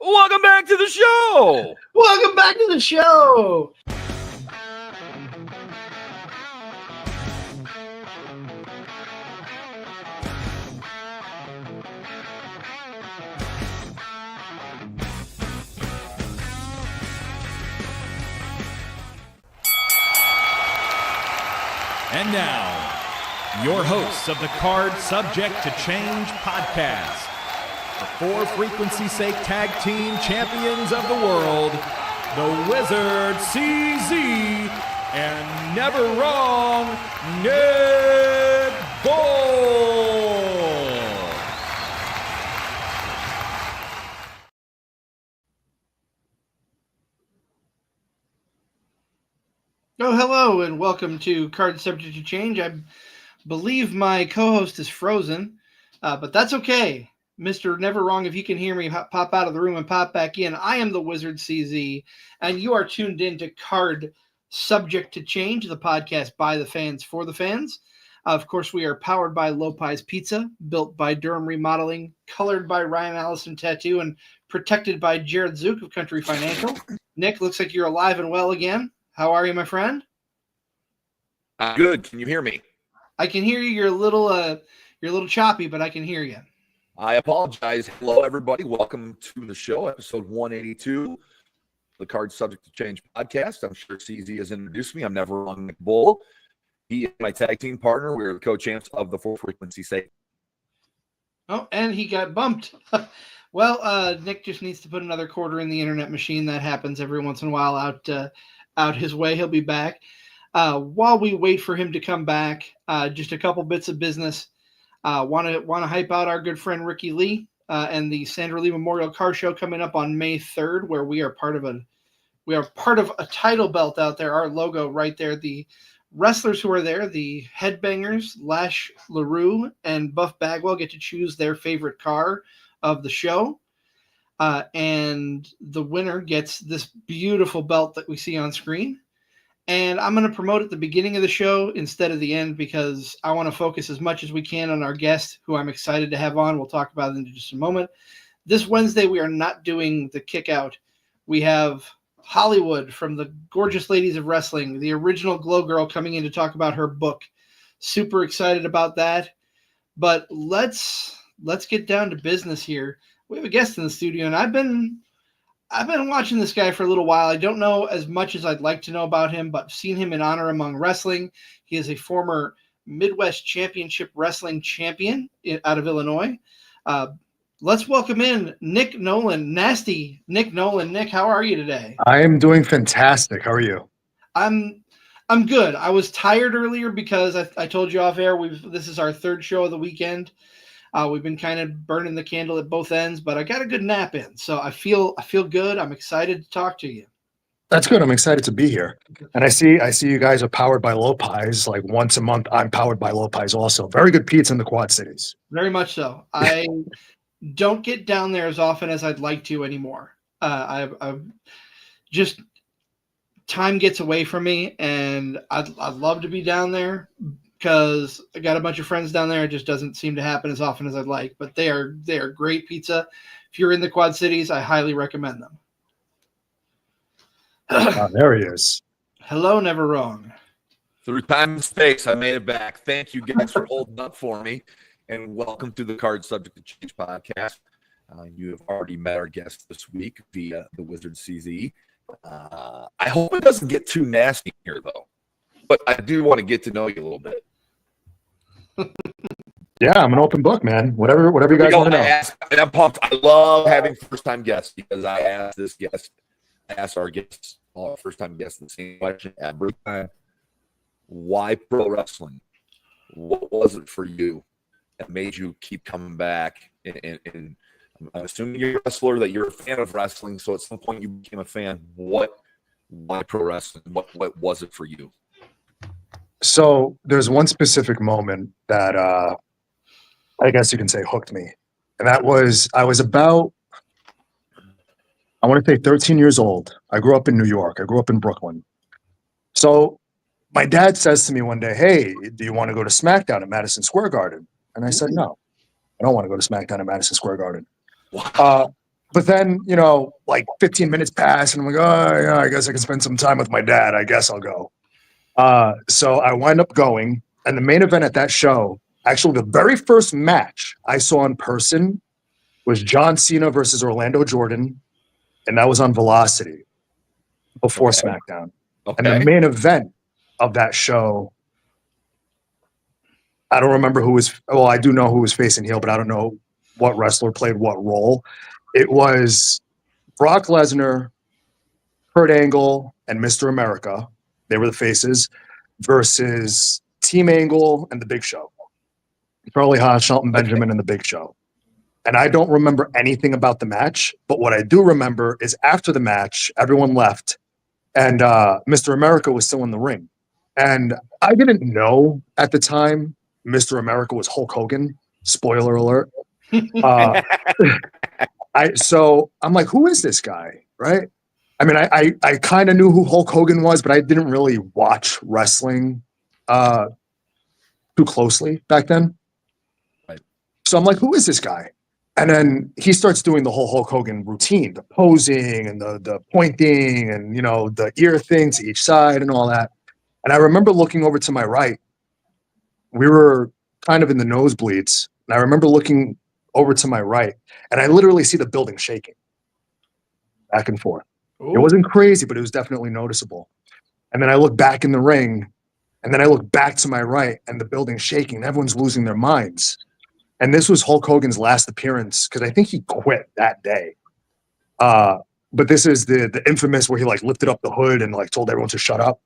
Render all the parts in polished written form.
Welcome back to the show. Welcome back to the show. And now, your hosts of the Card Subject to Change podcast, the For Frequency's Sake Tag Team Champions of the World, the Wizard CZ, and Never Wrong Nick Nolan. Oh, hello, and welcome to Card Subject to Change. I believe my co-host is frozen, but that's okay. Mr. Never Wrong, if you can hear me, pop out of the room and pop back in. I am the Wizard CZ, and you are tuned in to Card Subject to Change, the podcast by the fans for the fans. Of course, we are powered by Lopez Pizza, built by Durham Remodeling, colored by Ryan Allison Tattoo, and protected by Jared Zook of Country Financial. Nick, looks like you're alive and well again. How are you, my friend? Good. Can you hear me? I can hear you. You're a little choppy, but I can hear you. I apologize. Hello, everybody. Welcome to the show, episode 182, the Card Subject to Change podcast. I'm sure CZ has introduced me. I'm Never Wrong Nick Bull. He is my tag team partner. We're the co-champs of the For Frequency's Sake. Oh, and he got bumped. Well, Nick just needs to put another quarter in the internet machine. That happens every once in a while out his way. He'll be back. While we wait for him to come back, just a couple bits of business. Want to hype out our good friend Ricky Lee and the Sandra Lee Memorial Car Show coming up on May 3rd, where we are part of a title belt out there. Our logo right there. The wrestlers who are there, the Headbangers, Lash LaRue and Buff Bagwell, get to choose their favorite car of the show. And the winner gets this beautiful belt that we see on screen. And I'm going to promote at the beginning of the show instead of the end because I want to focus as much as we can on our guest, who I'm excited to have on. We'll talk about it in just a moment. This Wednesday, we are not doing the kick out. We have Hollywood from the Gorgeous Ladies of Wrestling, the original Glow Girl, coming in to talk about her book. Super excited about that. But let's get down to business here. We have a guest in the studio, and I've been watching this guy for a little while. I don't know as much as I'd like to know about him, but I've seen him in Honor Among Wrestling. He is a former Midwest Championship Wrestling champion out of Illinois. Let's welcome in Nick Nolan, Nasty Nic Nolan. Nick, how are you today? I am doing fantastic. How are you? I'm good. I was tired earlier because I told you off air. This is our third show of the weekend. We've been kind of burning the candle at both ends, but I got a good nap in, so I feel good. I'm excited to talk to you. That's good. I'm excited to be here. And I see you guys are powered by Lopez. Like once a month, I'm powered by Lopez also. Very good pizza in the Quad Cities. Very much so. I don't get down there as often as I'd like to anymore. I've just time gets away from me, and I'd love to be down there, because I got a bunch of friends down there. It just doesn't seem to happen as often as I'd like, but they are great pizza. If you're in the Quad Cities, I highly recommend them. There he is. Hello, Never Wrong. Through time and space, I made it back. Thank you guys for holding up for me, and welcome to the Card Subject to Change podcast. You have already met our guest this week via the Wizard CZ. I hope it doesn't get too nasty here, though. But I do want to get to know you a little bit. Yeah, I'm an open book, man. Whatever you guys want to know. I'm pumped. I love having first-time guests because I ask our guests, all our first-time guests, the same question every time. Why pro wrestling? What was it for you that made you keep coming back? And I'm assuming you're a wrestler, that you're a fan of wrestling, so at some point you became a fan. Why pro wrestling? What was it for you? So there's one specific moment that I guess you can say hooked me. And that was, I was about, I want to say 13 years old. I grew up in New York. I grew up in Brooklyn. So my dad says to me one day, "Hey, do you want to go to SmackDown at Madison Square Garden?" And I said, "No, I don't want to go to SmackDown at Madison Square Garden." But then, like 15 minutes pass, and I'm like, oh, yeah, I guess I can spend some time with my dad. I guess I'll go. So I wind up going, and the main event at that show, actually, the very first match I saw in person was John Cena versus Orlando Jordan, and that was on Velocity before SmackDown. And the main event of that show, I don't remember who was. Well, I do know who was facing heel, but I don't know what wrestler played what role. It was Brock Lesnar, Kurt Angle, and Mr. America. They were the faces versus Team Angle and the Big Show. Charlie Haas, Shelton Benjamin, and the Big Show. And I don't remember anything about the match, but what I do remember is after the match, everyone left, and Mr. America was still in the ring. And I didn't know at the time Mr. America was Hulk Hogan. Spoiler alert. So I'm like, who is this guy? Right? I mean, I kind of knew who Hulk Hogan was, but I didn't really watch wrestling too closely back then. Right. So I'm like, who is this guy? And then he starts doing the whole Hulk Hogan routine, the posing and the pointing and, the ear thing to each side and all that. And I remember looking over to my right. We were kind of in the nosebleeds. And I remember looking over to my right, and I literally see the building shaking back and forth. Ooh. It wasn't crazy, but it was definitely noticeable. And then I look back in the ring, and then I look back to my right, and the building's shaking. Everyone's losing their minds. And this was Hulk Hogan's last appearance, because I think he quit that day. But this is the infamous where he lifted up the hood and told everyone to shut up.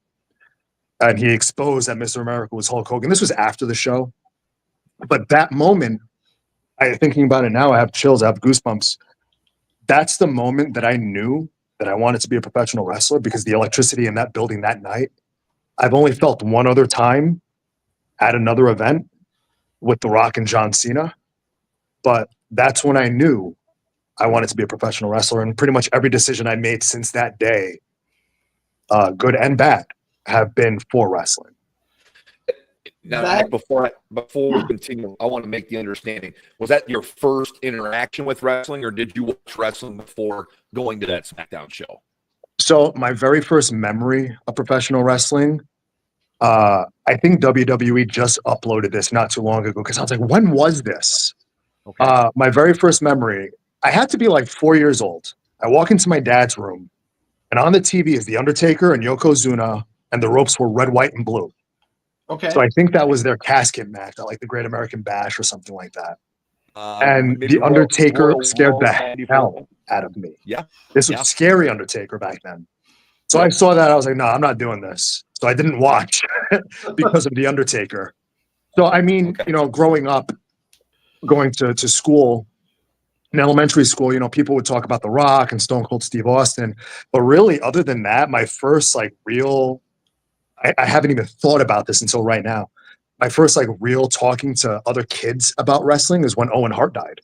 And he exposed that Mr. America was Hulk Hogan. This was after the show. But that moment, thinking about it now, I have chills, I have goosebumps. That's the moment that I knew that I wanted to be a professional wrestler, because the electricity in that building that night, I've only felt one other time at another event with The Rock and John Cena. But that's when I knew I wanted to be a professional wrestler. And pretty much every decision I made since that day, good and bad, have been for wrestling. Now, Nick, before we continue, I want to make the understanding. Was that your first interaction with wrestling, or did you watch wrestling before going to that SmackDown show? So my very first memory of professional wrestling, I think WWE just uploaded this not too long ago, because I was like, when was this? Okay. My very first memory, I had to be 4 years old. I walk into my dad's room, and on the TV is The Undertaker and Yokozuna, and the ropes were red, white, and blue. Okay. So I think that was their casket match at the Great American Bash or something like that. And The Undertaker scared the hell out of me. Yeah. This was scary Undertaker back then. So I saw that. I was like, no, I'm not doing this. So I didn't watch because of The Undertaker. So, I mean, growing up, going to school, in elementary school, people would talk about The Rock and Stone Cold Steve Austin. But really, other than that, my first real... I haven't even thought about this until right now. My first real talking to other kids about wrestling is when Owen Hart died.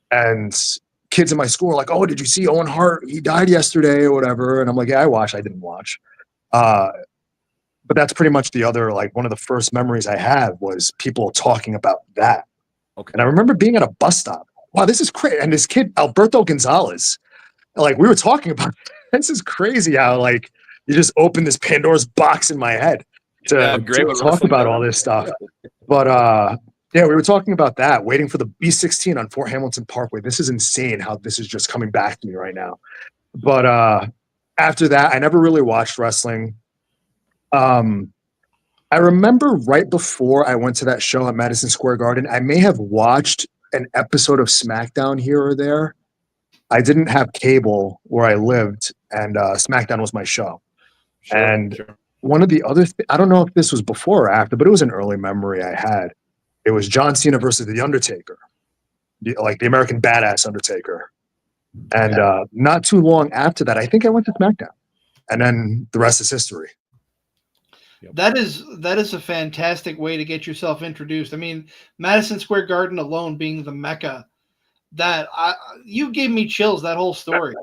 And kids in my school were like, oh, did you see Owen Hart? He died yesterday or whatever. And I'm like, yeah, I watched. I didn't watch. But that's pretty much the other, one of the first memories I have was people talking about that. Okay. And I remember being at a bus stop. Wow, this is crazy. And this kid, Alberto Gonzalez, we were talking about, this is crazy how you just open this Pandora's box in my head to talk about all this stuff. But we were talking about that, waiting for the B-16 on Fort Hamilton Parkway. This is insane how this is just coming back to me right now. But after that, I never really watched wrestling. I remember right before I went to that show at Madison Square Garden, I may have watched an episode of SmackDown here or there. I didn't have cable where I lived, and SmackDown was my show. One of the other I don't know if this was before or after, but it was an early memory I had. It was John Cena versus The Undertaker, the American Badass Undertaker. And not too long after that, I think I went to SmackDown. And then the rest is history. Yep. That is a fantastic way to get yourself introduced. I mean, Madison Square Garden alone being the Mecca, you gave me chills, that whole story.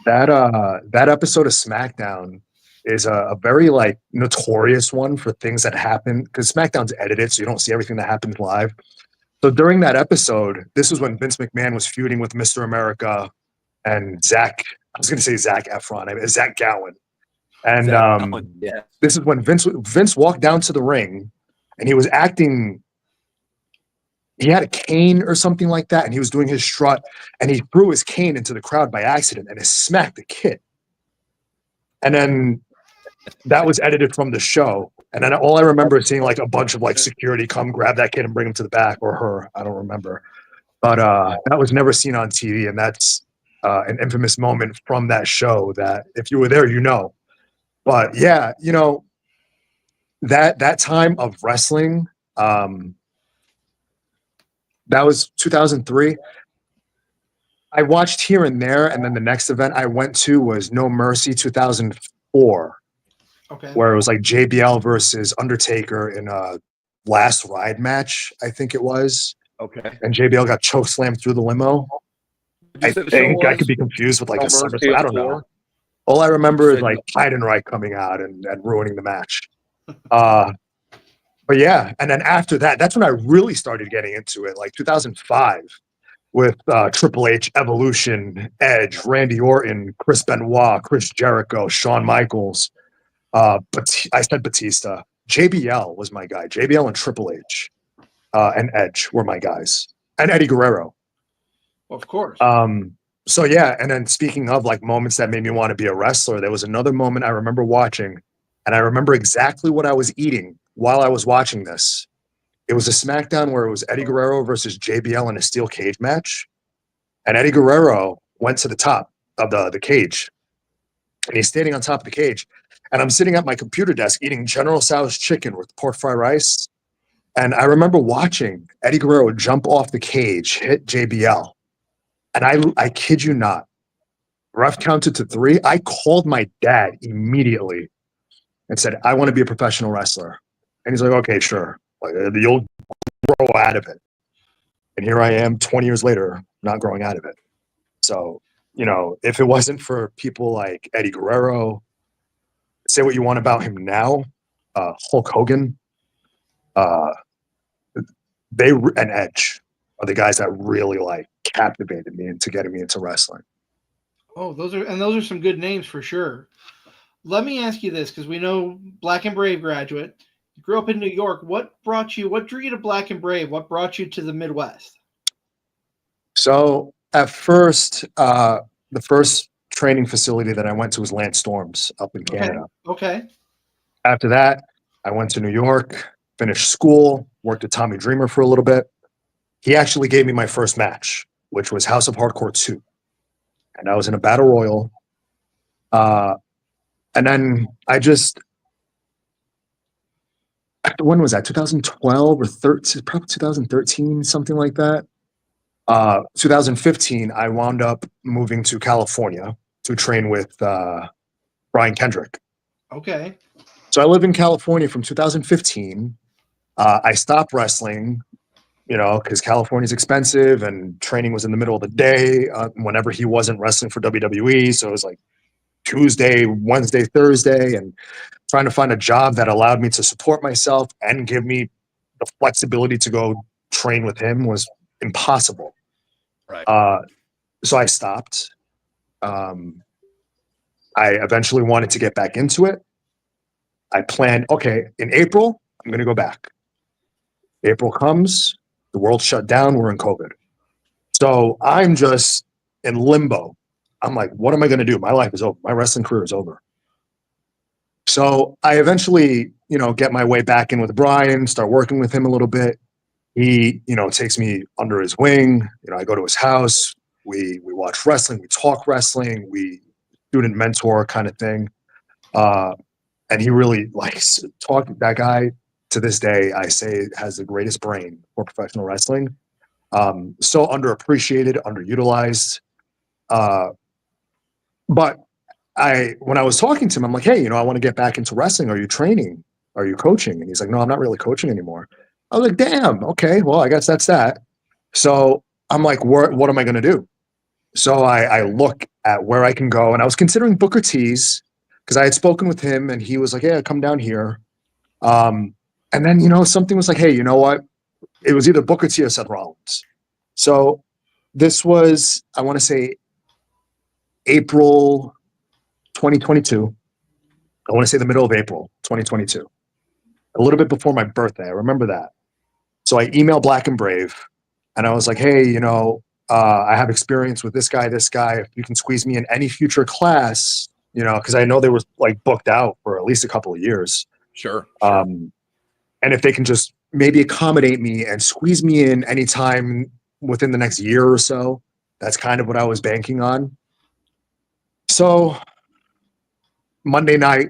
That episode of SmackDown is a very notorious one for things that happen, because SmackDown's edited, so you don't see everything that happens live. So during that episode, this was when Vince McMahon was feuding with Mr. America and Zach. I was going to say Zach Efron. I mean, Zach Gowen. And Yeah. this is when Vince walked down to the ring, and he was acting. He had a cane or something like that, and he was doing his strut, and he threw his cane into the crowd by accident, and it smacked the kid. And then that was edited from the show. And then all I remember is seeing like a bunch of like security come grab that kid and bring him to the back, or her. I don't remember. But that was never seen on TV. And that's an infamous moment from that show that if you were there, you know. But yeah, you know, that time of wrestling, that was 2003. I watched here and there. And then the next event I went to was No Mercy 2004. Okay. Where it was like JBL versus Undertaker in a last ride match, I think it was. Okay. And JBL got choke slammed through the limo. I think I could be confused with like a SummerSlam. I don't know. All I remember is like Heidenreich coming out and ruining the match. But yeah, and then after that, that's when I really started getting into it, like 2005 with Triple H, Evolution, Edge, Randy Orton, Chris Benoit, Chris Jericho, Shawn Michaels. But I said Batista. JBL was my guy. JBL and Triple H and Edge were my guys, and Eddie Guerrero. Of course. So yeah, and then speaking of like moments that made me want to be a wrestler, there was another moment I remember watching, and I remember exactly what I was eating while I was watching this. It was a SmackDown where it was Eddie Guerrero versus JBL in a steel cage match, and Eddie Guerrero went to the top of the cage, and he's standing on top of the cage. And I'm sitting at my computer desk eating General Tso's chicken with pork fried rice. And I remember watching Eddie Guerrero jump off the cage, hit JBL. And I kid you not, ref counted to 3. I called my dad immediately and said, I want to be a professional wrestler. And he's like, okay, sure. Like, you'll grow out of it. And here I am 20 years later, not growing out of it. So, you know, if it wasn't for people like Eddie Guerrero, say what you want about him now, Hulk Hogan, they and Edge are the guys that really like captivated me into getting me into wrestling. Oh, those are some good names for sure. Let me ask you this, because we know Black and Brave graduate. You grew up in New York. What drew you to Black and Brave? What brought you to the Midwest? So at first, the first training facility that I went to was Lance Storms up in Canada. Okay. After that, I went to New York, finished school, worked at Tommy Dreamer for a little bit. He actually gave me my first match, which was House of Hardcore 2. And I was in a battle royal. And then I just, when was that? 2012 or 13, probably 2013, something like that. 2015, I wound up moving to California to train with Brian Kendrick. Okay. So I lived in California from 2015. I stopped wrestling, you know, because California's expensive and training was in the middle of the day whenever he wasn't wrestling for WWE. So it was like Tuesday, Wednesday, Thursday, and trying to find a job that allowed me to support myself and give me the flexibility to go train with him was impossible. Right. So I stopped. I eventually wanted to get back into it. I planned, okay, in April, I'm going to go back. April comes, the world shut down, we're in COVID. So I'm just in limbo. I'm like, what am I going to do? My life is over. My wrestling career is over. So I eventually, you know, get my way back in with Brian, start working with him a little bit. He, you know, takes me under his wing. You know, I go to his house. We watch wrestling. We talk wrestling. We student mentor kind of thing. And he really likes talking. That guy, to this day, I say has the greatest brain for professional wrestling. So underappreciated, underutilized. But when I was talking to him, I'm like, hey, you know, I want to get back into wrestling. Are you training? Are you coaching? And he's like, no, I'm not really coaching anymore. I was like, damn, okay, well, I guess that's that. So I'm like, what am I going to do? So I look at where I can go, and I was considering Booker T's because I had spoken with him, and he was like, yeah, come down here. And then, you know, something was like, hey, you know what? it was either Booker T or Seth Rollins. So this was, I want to say, April 2022. I want to say the middle of April 2022. A little bit before my birthday. I remember that. So I emailed Black and Brave, and I was like, hey, I have experience with this guy. If you can squeeze me in any future class, because I know they were like booked out for at least a couple of years. Sure. And if they can just maybe accommodate me and squeeze me in anytime within the next year or so, that's kind of what I was banking on. So Monday night,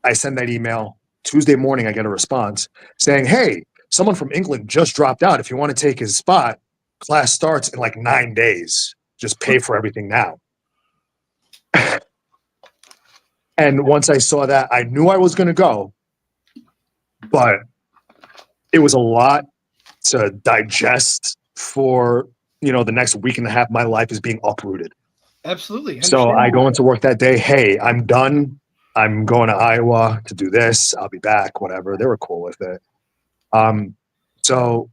I send that email. Tuesday morning, I get a response saying, hey, someone from England just dropped out. If you want to take his spot, class starts in like 9 days. Just pay for everything now. And once I saw that, I knew I was going to go, but it was a lot to digest for, the next week and a half. My life is being uprooted. Absolutely. So I go into work that day. Hey, I'm done. I'm going to Iowa to do this. I'll be back, whatever. They were cool with it. So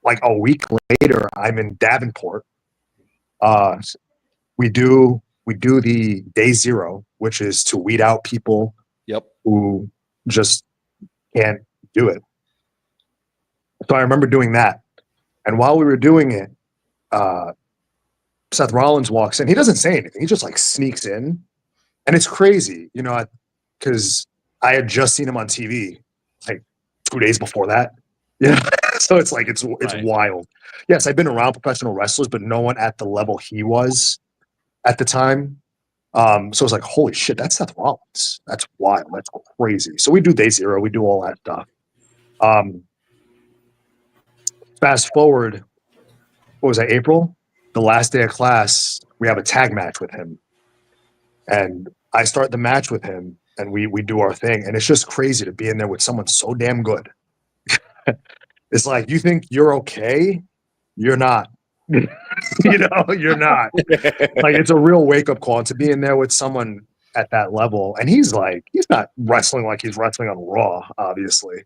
like a week later, I'm in Davenport. We do the day zero, which is to weed out people who just can't do it. So I remember doing that. And while we were doing it, Seth Rollins walks in. He doesn't say anything. He just like sneaks in. And it's crazy, because I had just seen him on TV like 2 days before that. Yeah. So it's like, it's wild. Yes, I've been around professional wrestlers, but no one at the level he was at the time. So it's like, holy shit, that's Seth Rollins. That's wild. That's crazy. So we do day zero. We do all that stuff. Fast forward, what was that, April? The last day of class, we have a tag match with him. And I start the match with him, and we do our thing. And it's just crazy to be in there with someone so damn good. It's like, you think you're okay? You're not. You're not. Like, it's a real wake-up call to be in there with someone at that level. And he's not wrestling like he's wrestling on Raw, obviously.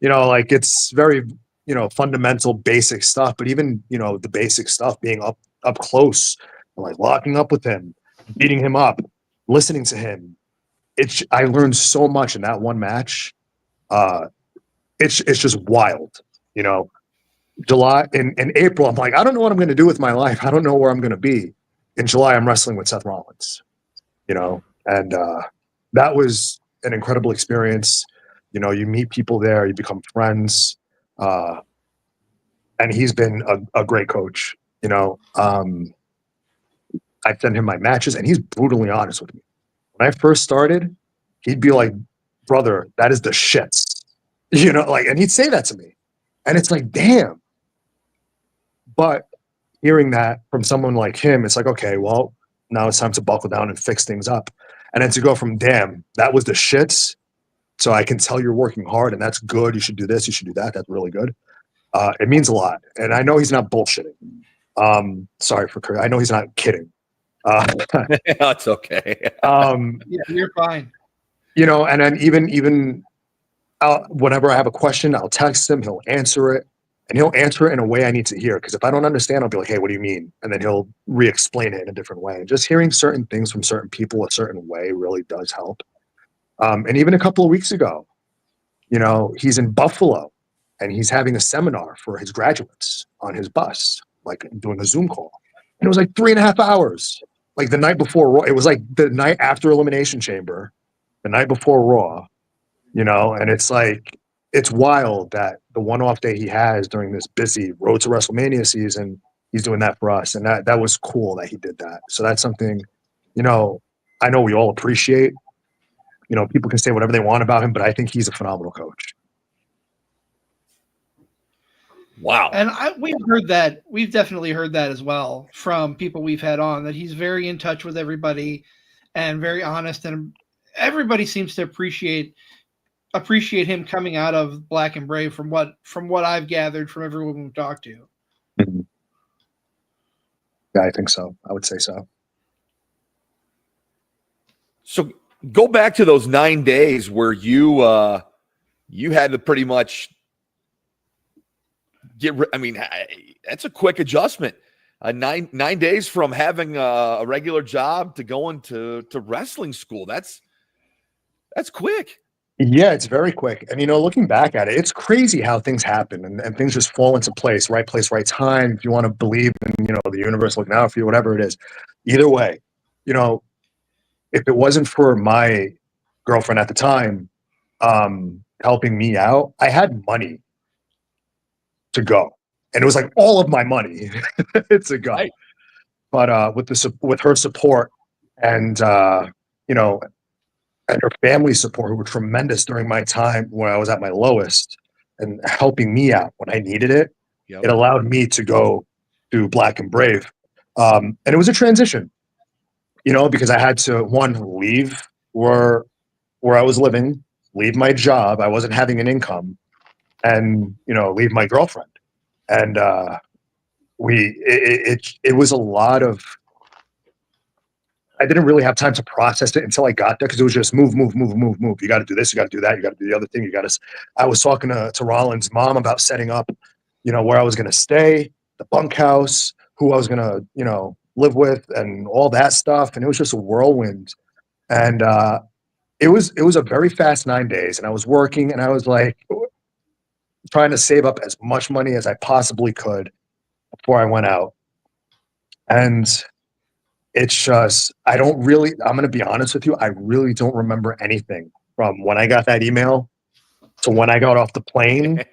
Like, it's very, fundamental, basic stuff. But even, the basic stuff, being up close, like locking up with him, beating him up, listening to him. I learned so much in that one match. It's just wild, July in April, I'm like, I don't know what I'm going to do with my life. I don't know where I'm going to be. In July, I'm wrestling with Seth Rollins, and that was an incredible experience. You meet people there, you become friends, and he's been a great coach. I send him my matches, and he's brutally honest with me. When I first started, he'd be like, brother, that is the shits, and he'd say that to me. And it's like, damn. But hearing that from someone like him, it's like, okay, well, now it's time to buckle down and fix things up. And then to go from, damn, that was the shits, so I can tell you're working hard, and that's good. You should do this. You should do that. That's really good. It means a lot. And I know he's not bullshitting. Sorry for I know he's not kidding. That's okay. Yeah, you're fine. And then even whenever I have a question, I'll text him. He'll answer it, and he'll answer it in a way I need to hear. Because if I don't understand, I'll be like, "Hey, what do you mean?" And then he'll re-explain it in a different way. And just hearing certain things from certain people a certain way really does help. And even a couple of weeks ago, he's in Buffalo, and he's having a seminar for his graduates on his bus, like doing a Zoom call. And it was like 3.5 hours. Like the night before Raw. It was like the night after Elimination Chamber, the night before Raw. And it's like, it's wild that the one-off day he has during this busy Road to WrestleMania season, he's doing that for us. And that was cool that he did that. So that's something, I know we all appreciate. People can say whatever they want about him, but I think he's a phenomenal coach. Wow. And we've heard that. We've definitely heard that as well from people we've had on, that he's very in touch with everybody and very honest, and everybody seems to appreciate him coming out of Black and Brave from what I've gathered from everyone we've talked to. Mm-hmm. Yeah, I think so. I would say so. So go back to those 9 days where you had to pretty much that's a quick adjustment. 9 days from having a regular job to going to wrestling school. That's quick. Yeah, it's very quick. And, looking back at it, it's crazy how things happen and things just fall into place, right time. If you want to believe in, the universe looking out for you, whatever it is. Either way, if it wasn't for my girlfriend at the time helping me out, I had money to go. And it was like all of my money to go. Right. But with her support and, and her family support, who were tremendous during my time when I was at my lowest and helping me out when I needed it, It allowed me to go to Black and Brave. And it was a transition, because I had to, one, leave where I was living, leave my job. I wasn't having an income, and, leave my girlfriend. And it was a lot of, I didn't really have time to process it until I got there, because it was just move. You got to do this, you got to do that, you got to do the other thing. I was talking to Rollins' mom about setting up, where I was going to stay, the bunkhouse, who I was going to, live with, and all that stuff. And it was just a whirlwind. And it was a very fast 9 days. And I was working, and I was like trying to save up as much money as I possibly could before I went out. And it's just, I'm going to be honest with you, I really don't remember anything from when I got that email to when I got off the plane,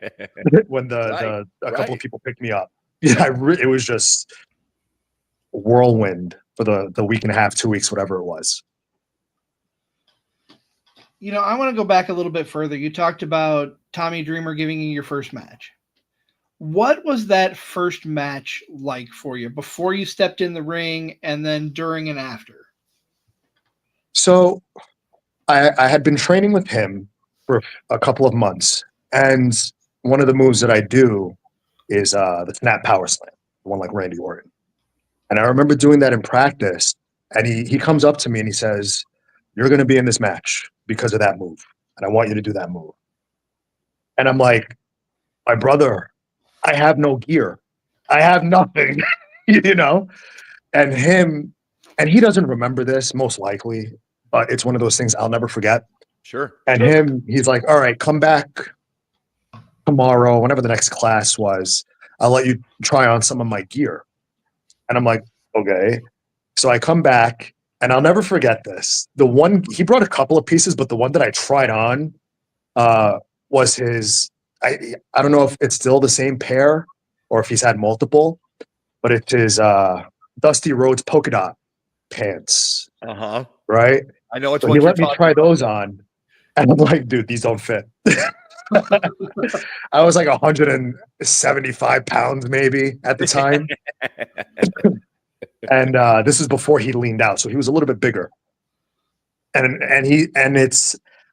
when a couple of people picked me up. Yeah, it was just a whirlwind for the week and a half, 2 weeks, whatever it was. I want to go back a little bit further. You talked about Tommy Dreamer giving you your first match. What was that first match like for you before you stepped in the ring, and then during and after? So I had been training with him for a couple of months. And one of the moves that I do is the snap power slam, the one like Randy Orton. And I remember doing that in practice. And he comes up to me and he says, "You're going to be in this match because of that move. And I want you to do that move." And I'm like, "My brother, I have no gear. I have nothing," and he doesn't remember this, most likely, but it's one of those things I'll never forget. Sure. And he's like, "All right, come back tomorrow, whenever the next class was. I'll let you try on some of my gear." And I'm like, "Okay." So I come back, and I'll never forget this. He brought a couple of pieces, but the one that I tried on was his, I don't know if it's still the same pair or if he's had multiple, but it's his Dusty Rhodes polka dot pants. Uh-huh. Right? I know it's so he let me try those on, and I'm like, "Dude, these don't fit." I was like 175 pounds maybe at the time. And this is before he leaned out, so he was a little bit bigger. And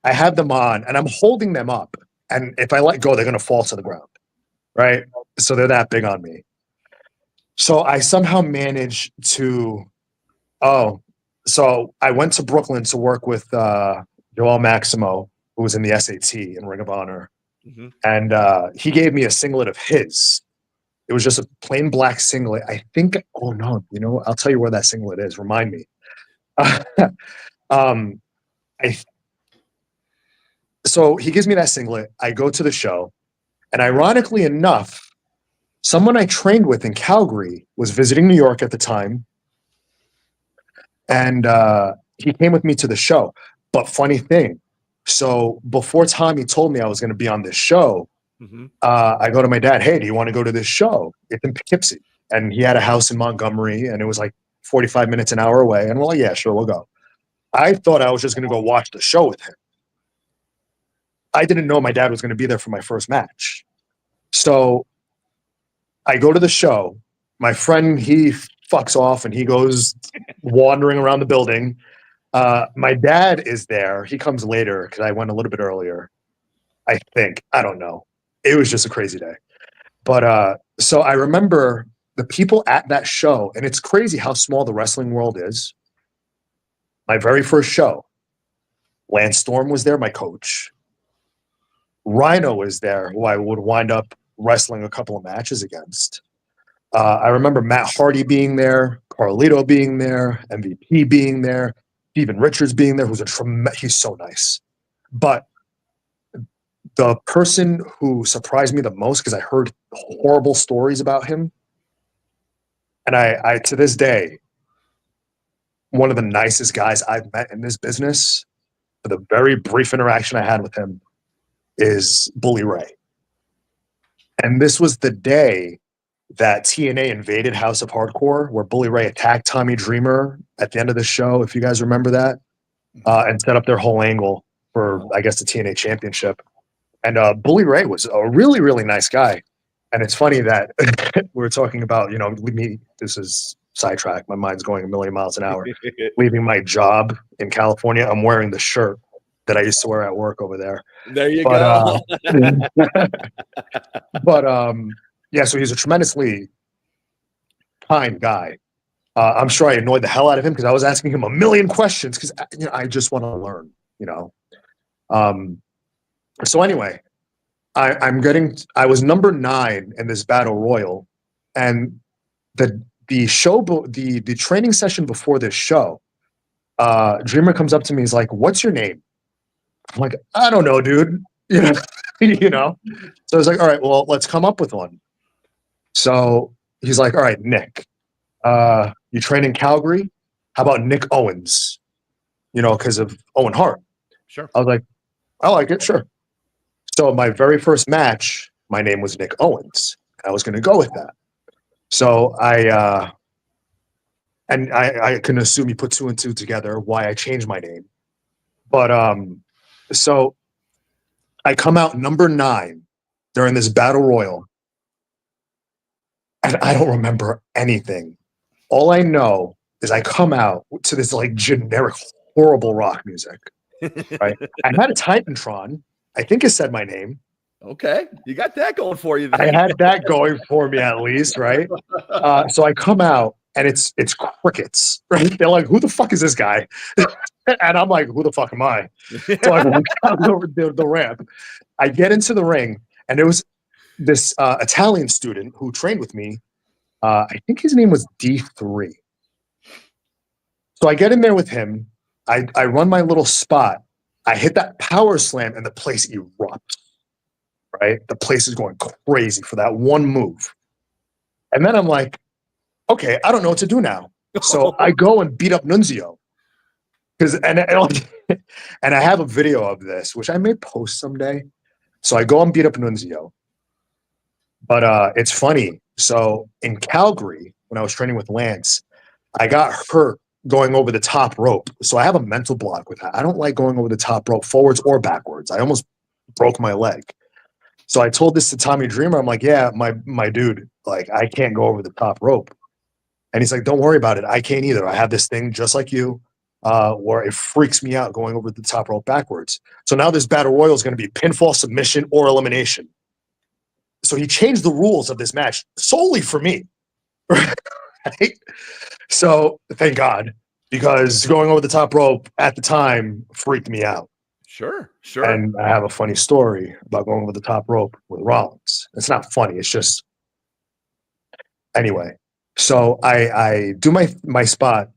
I have them on, and I'm holding them up. And if I let go, they're going to fall to the ground, right? So they're that big on me. So I somehow managed to, so I went to Brooklyn to work with Joel Maximo, who was in the SAT in Ring of Honor. Mm-hmm. And he gave me a singlet of his. It was just a plain black singlet. I think, I'll tell you where that singlet is. Remind me. So he gives me that singlet. I go to the show, and ironically enough, someone I trained with in Calgary was visiting New York at the time, and he came with me to the show. But funny thing, so before Tommy told me I was going to be on this show, mm-hmm. I go to my dad, "Hey, do you want to go to this show? It's in Poughkeepsie." And he had a house in Montgomery, and it was like 45 minutes, an hour away. And we're like, "Yeah, sure, we'll go." I thought I was just going to go watch the show with him. I didn't know my dad was going to be there for my first match. So I go to the show. My friend, he fucks off and he goes wandering around the building. My dad is there. He comes later because I went a little bit earlier, I think. I don't know. It was just a crazy day. But so I remember the people at that show, and it's crazy how small the wrestling world is. My very first show, Lance Storm was there, my coach. Rhino was there, who I would wind up wrestling a couple of matches against. I remember Matt Hardy being there, Carlito being there, MVP being there, Steven Richards being there, he's so nice. But the person who surprised me the most, because I heard horrible stories about him, and I to this day, one of the nicest guys I've met in this business, for the very brief interaction I had with him, is Bully Ray. And this was the day that TNA invaded House of Hardcore, where Bully Ray attacked Tommy Dreamer at the end of the show, if you guys remember that, and set up their whole angle for, I guess, the TNA Championship. And Bully Ray was a really, really nice guy. And it's funny that we're talking about, this is sidetrack. My mind's going a million miles an hour. Leaving my job in California, I'm wearing the shirt that I used to wear at work over there. There you go. Yeah, so he's a tremendously kind guy. I'm sure I annoyed the hell out of him because I was asking him a million questions because I just want to learn, So anyway, I was number 9 in this battle royal, and the training session before this show, Dreamer comes up to me. He's like, "What's your name?" I'm like, "I don't know, dude." So I was like, "All right, well, let's come up with one." So he's like, "All right, Nick, you train in Calgary. How about Nick Owens? Because of Owen Hart." Sure. I was like, "I like it, sure." So my very first match, my name was Nick Owens. I was going to go with that. So I can assume you put 2 and 2 together why I changed my name. But so I come out number 9 during this battle royal, and I don't remember anything. All I know is I come out to this like generic, horrible rock music. Right? I had a Titantron. I think it said my name. Okay, you got that going for you. I had that going for me at least, right? So I come out and it's crickets, right? They're like, "Who the fuck is this guy?" And I'm like, "Who the fuck am I?" So I walk down over the ramp. I get into the ring, and there was this Italian student who trained with me. I think his name was D3. So I get in there with him. I run my little spot. I hit that power slam, and the place erupts. Right? The place is going crazy for that one move. And then I'm like, okay, I don't know what to do now. So I go and beat up Nunzio. And I have a video of this, which I may post someday. So I go and beat up Nunzio. But it's funny. So in Calgary, when I was training with Lance, I got hurt going over the top rope. So I have a mental block with that. I don't like going over the top rope forwards or backwards. I almost broke my leg. So I told this to Tommy Dreamer. I'm like, "Yeah, my dude, like I can't go over the top rope." And he's like, "Don't worry about it. I can't either. I have this thing just like you, where it freaks me out going over the top rope backwards." So now this battle royal is going to be pinfall, submission, or elimination. So he changed the rules of this match solely for me. Right? So thank God, because going over the top rope at the time freaked me out. Sure. And I have a funny story about going over the top rope with Rollins. It's not funny. It's just anyway. So I do my spot,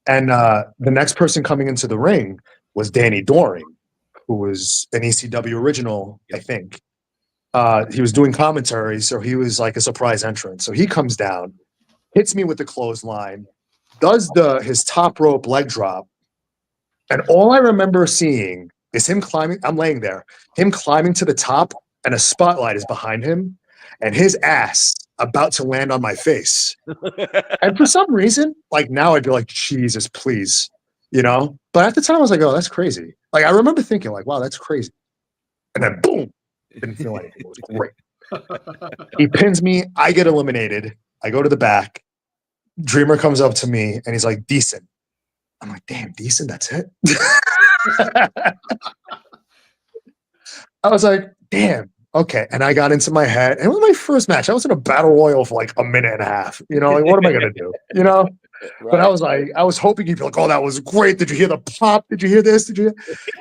and the next person coming into the ring was Danny Doring, who was an ECW original, I think. He was doing commentary, so he was like a surprise entrant. So he comes down, hits me with the clothesline, does his top rope leg drop. And all I remember seeing is him climbing. I'm laying there, him climbing to the top, and a spotlight is behind him, and his ass about to land on my face. And for some reason, like now I'd be like, "Jesus, please," But at the time I was like, "Oh, that's crazy." Like I remember thinking, like, "Wow, that's crazy." And then boom, didn't feel anything. It was great. He pins me. I get eliminated. I go to the back. Dreamer comes up to me and he's like, "Decent." I'm like, "Damn, decent, that's it?" I was like, "Damn, okay." And I got into my head. And it was my first match. I was in a battle royal for like a minute and a half. Like, what am I going to do? Right. But I was like, I was hoping he'd be like, "Oh, that was great. Did you hear the pop? Did you hear this? Did you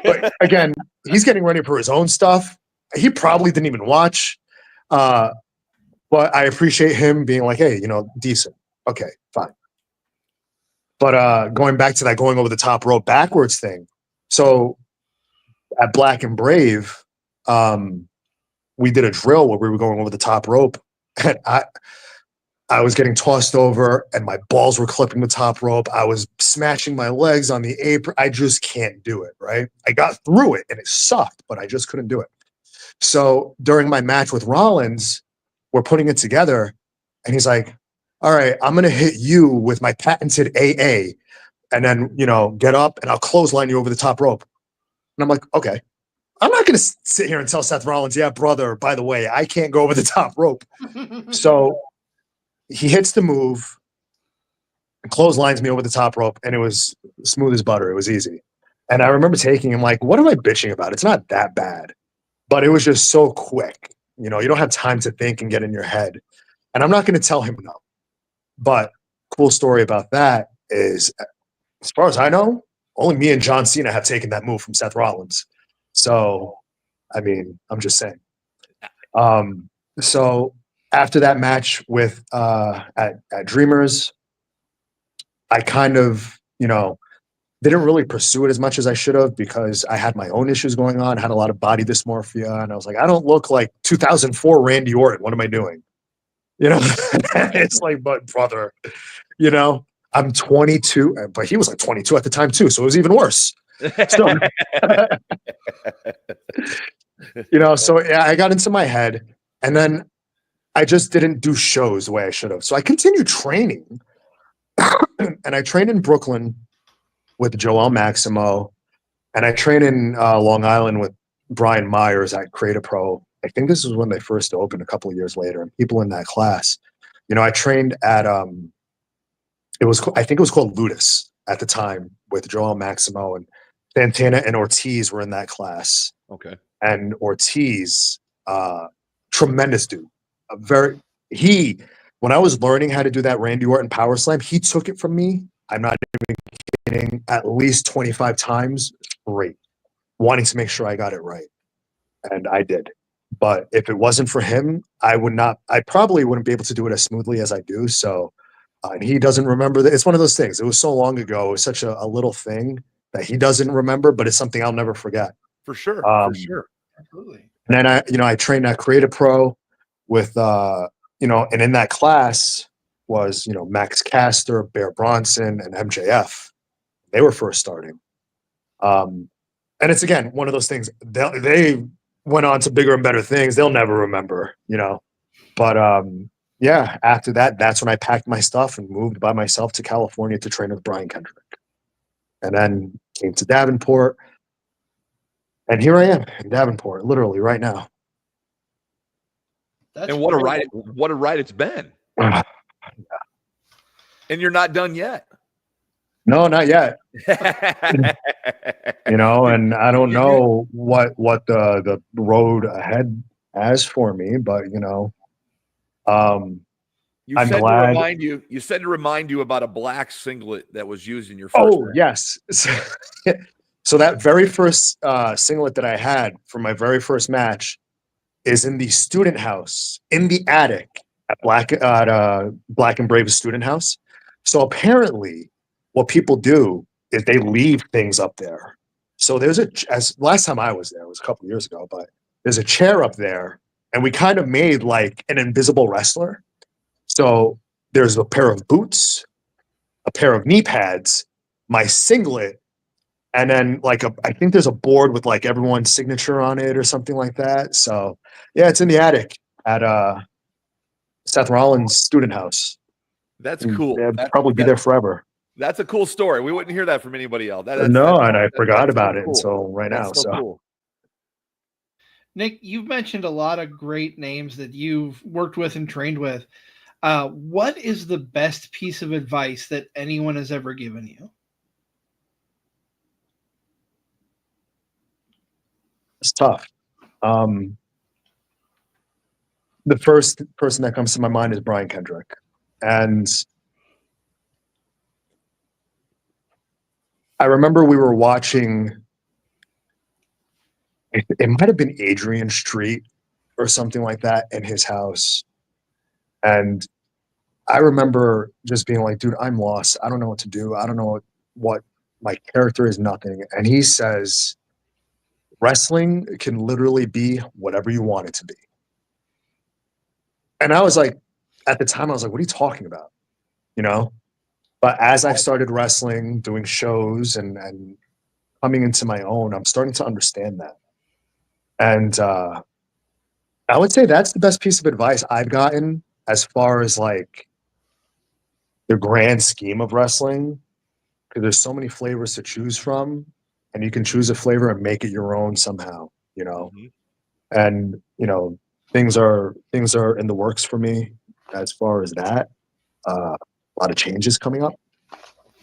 hear?" But again, he's getting ready for his own stuff. He probably didn't even watch. But I appreciate him being like, hey, decent. Okay, fine. But going back to that going over the top rope backwards thing. So at Black and Brave, we did a drill where we were going over the top rope. And I was getting tossed over and my balls were clipping the top rope. I was smashing my legs on the apron. I just can't do it, right? I got through it and it sucked, but I just couldn't do it. So during my match with Rollins, we're putting it together and he's like, all right, I'm going to hit you with my patented AA and then, get up and I'll clothesline you over the top rope. And I'm like, okay. I'm not going to sit here and tell Seth Rollins, yeah, brother, by the way, I can't go over the top rope. So he hits the move and clotheslines me over the top rope, and it was smooth as butter. It was easy. And I remember taking him like, what am I bitching about? It's not that bad. But it was just so quick. You don't have time to think and get in your head. And I'm not going to tell him no. But cool story about that is, as far as I know, only me and John Cena have taken that move from Seth Rollins. So, I mean, I'm just saying. So after that match with at Dreamers, I kind of, didn't really pursue it as much as I should have because I had my own issues going on, had a lot of body dysmorphia, and I was like, I don't look like 2004 Randy Orton. What am I doing? It's like, but brother, I'm 22, but he was like 22 at the time too, so it was even worse. So, so yeah, I got into my head, and then I just didn't do shows the way I should have. So I continued training, and I trained in Brooklyn with Joel Maximo, and I trained in Long Island with Brian Myers at Creative Pro. I think this is when they first opened a couple of years later, and people in that class. I trained at I think it was called Ludus at the time with Joel Maximo, and Santana and Ortiz were in that class. Okay. And Ortiz, tremendous dude. When I was learning how to do that Randy Orton power slam, he took it from me. I'm not even kidding, at least 25 times straight, wanting to make sure I got it right. And I did. But if it wasn't for him, I probably wouldn't be able to do it as smoothly as I do. So, and he doesn't remember that. It's one of those things. It was so long ago. It was such a little thing that he doesn't remember, but it's something I'll never forget. For sure. For sure. Absolutely. And then I trained at Creative Pro with, and in that class was, Max Caster, Bear Bronson, and MJF. They were first starting. And it's, again, one of those things. They went on to bigger and better things. They'll never remember, But, yeah, after that, that's when I packed my stuff and moved by myself to California to train with Brian Kendrick. And then came to Davenport. And here I am in Davenport, literally right now. And what a ride! What a ride it's been. Yeah. And you're not done yet. No, not yet. And I don't know what the road ahead has for me, but I'm glad. You said to remind you about a black singlet that was used in your first match. Yes. So that very first singlet that I had for my very first match is in the student house, in the attic at Black and Brave student house. So apparently what people do is they leave things up there. So there's last time I was there, it was a couple of years ago, but there's a chair up there and we kind of made like an invisible wrestler. So there's a pair of boots, a pair of knee pads, my singlet, and then I think there's a board with like everyone's signature on it or something like that. So yeah, it's in the attic at Seth Rollins' student house. That's cool. They'll probably be there forever. That's a cool story. We wouldn't hear that from anybody else. I forgot about it until right now. So cool. Nick, you've mentioned a lot of great names that you've worked with and trained with. What is the best piece of advice that anyone has ever given you? It's tough. The first person that comes to my mind is Brian Kendrick. And I remember we were watching, it might have been Adrian Street or something like that in his house. And I remember just being like, dude, I'm lost. I don't know what to do. I don't know what my character is, nothing. And he says, wrestling can literally be whatever you want it to be. And I was like, at the time, I was like, what are you talking about? You know? But as I've started wrestling, doing shows and coming into my own, I'm starting to understand that. And I would say that's the best piece of advice I've gotten as far as like the grand scheme of wrestling, because there's so many flavors to choose from, and you can choose a flavor and make it your own somehow, you know. And you know, things are in the works for me as far as that. A lot of changes coming up,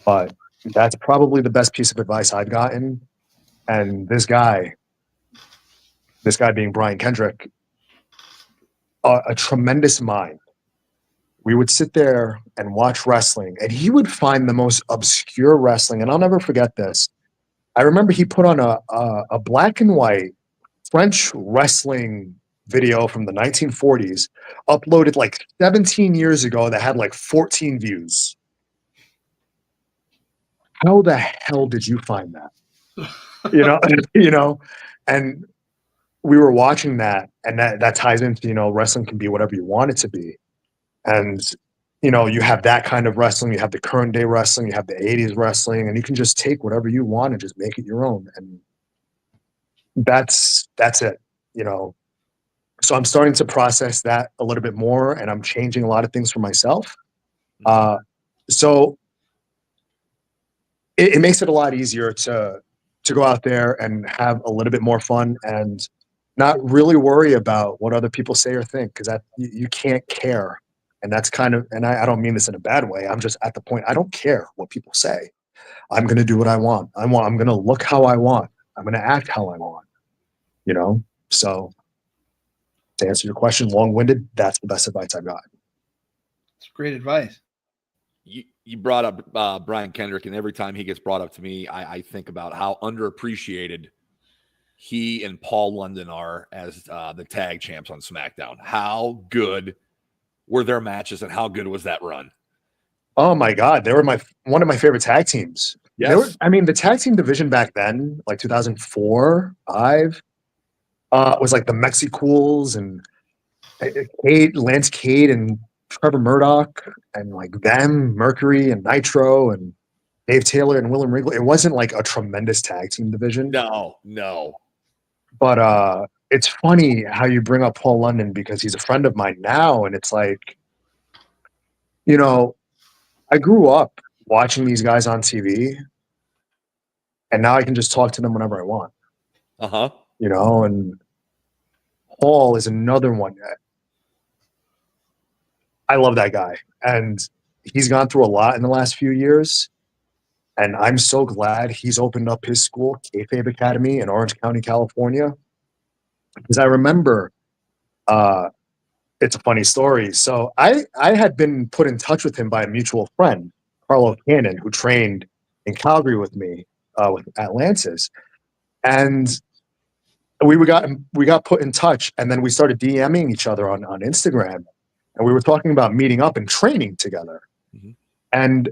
but that's probably the best piece of advice I've gotten. And this guy being Brian Kendrick, a tremendous mind. We would sit there and watch wrestling, and he would find the most obscure wrestling. And I'll never forget this. I remember he put on a black and white French wrestling video from the 1940s, uploaded like 17 years ago, that had like 14 views. How the hell did you find that? You know, and we were watching that, and that ties into, you know, wrestling can be whatever you want it to be. And, you know, you have that kind of wrestling, you have the current day wrestling, you have the 80s wrestling, and you can just take whatever you want and just make it your own. And that's it, you know. So I'm starting to process that a little bit more, and I'm changing a lot of things for myself. So it makes it a lot easier to go out there and have a little bit more fun and not really worry about what other people say or think, because that you can't care. And that's kind of, and I don't mean this in a bad way. I'm just at the point, I don't care what people say. I'm going to do what I want. I'm going to look how I want. I'm going to act how I want, you know? So to answer your question, long-winded, that's the best advice I've got. It's great advice. You brought up Brian Kendrick, and every time he gets brought up to me, I think about how underappreciated he and Paul London are as the tag champs on SmackDown. How good were their matches, and how good was that run? Oh my God, they were one of my favorite tag teams. Yes. The tag team division back then, like 2004, 5, was like the Mexicools and Lance Cade and Trevor Murdoch and like them, Mercury and Nitro and Dave Taylor and William Regal. It wasn't like a tremendous tag team division. No. But it's funny how you bring up Paul London, because he's a friend of mine now, and it's like, you know, I grew up watching these guys on TV, and now I can just talk to them whenever I want. You know, and Paul is another one. I love that guy, and he's gone through a lot in the last few years, and I'm so glad he's opened up his school, Kayfabe Academy, in Orange County, California, because I remember, it's a funny story. So I had been put in touch with him by a mutual friend, Carlo Cannon, who trained in Calgary with me with Atlantis, and we got put in touch, and then we started DMing each other on Instagram, and we were talking about meeting up and training together. And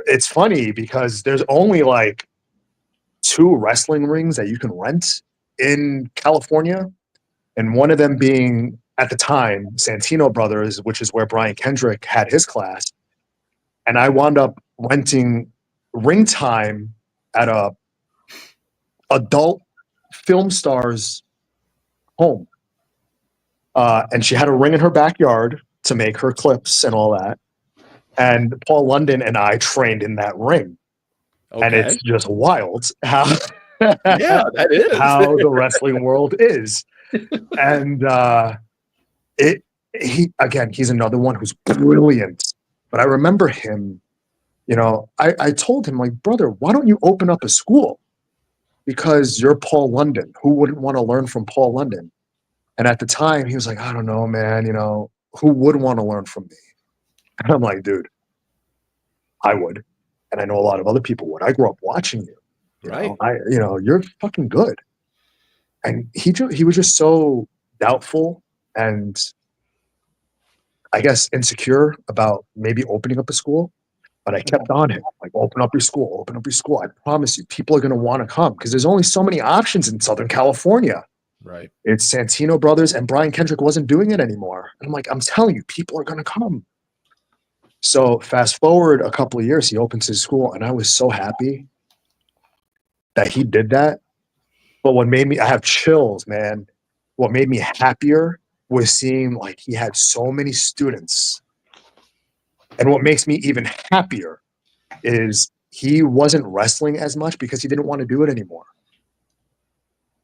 it's funny because there's only like 2 wrestling rings that you can rent in California, and one of them being, at the time, Santino Brothers, which is where Brian Kendrick had his class. And I wound up renting ring time at a adult film star's home. And she had a ring in her backyard to make her clips and all that. And Paul London and I trained in that ring. Okay. And it's just wild how that is how the wrestling world is. And he's another one who's brilliant. But I remember him, you know, I told him, like, brother, why don't you open up a school? Because you're Paul London. Who wouldn't want to learn from Paul London? And at the time, he was like, I don't know, man, you know, who would want to learn from me? And I'm like, dude, I would. And I know a lot of other people would. I grew up watching you. Right. You're fucking good. And he was just so doubtful and I guess insecure about maybe opening up a school, but I kept on it. Like, open up your school, open up your school. I promise you, people are going to want to come because there's only so many options in Southern California. Right. It's Santino Brothers, and Brian Kendrick wasn't doing it anymore. And I'm like, I'm telling you, people are going to come. So fast forward a couple of years, he opens his school, and I was so happy that he did that. But what made me, I have chills, man. What made me happier was seeing like he had so many students. And what makes me even happier is he wasn't wrestling as much because he didn't want to do it anymore.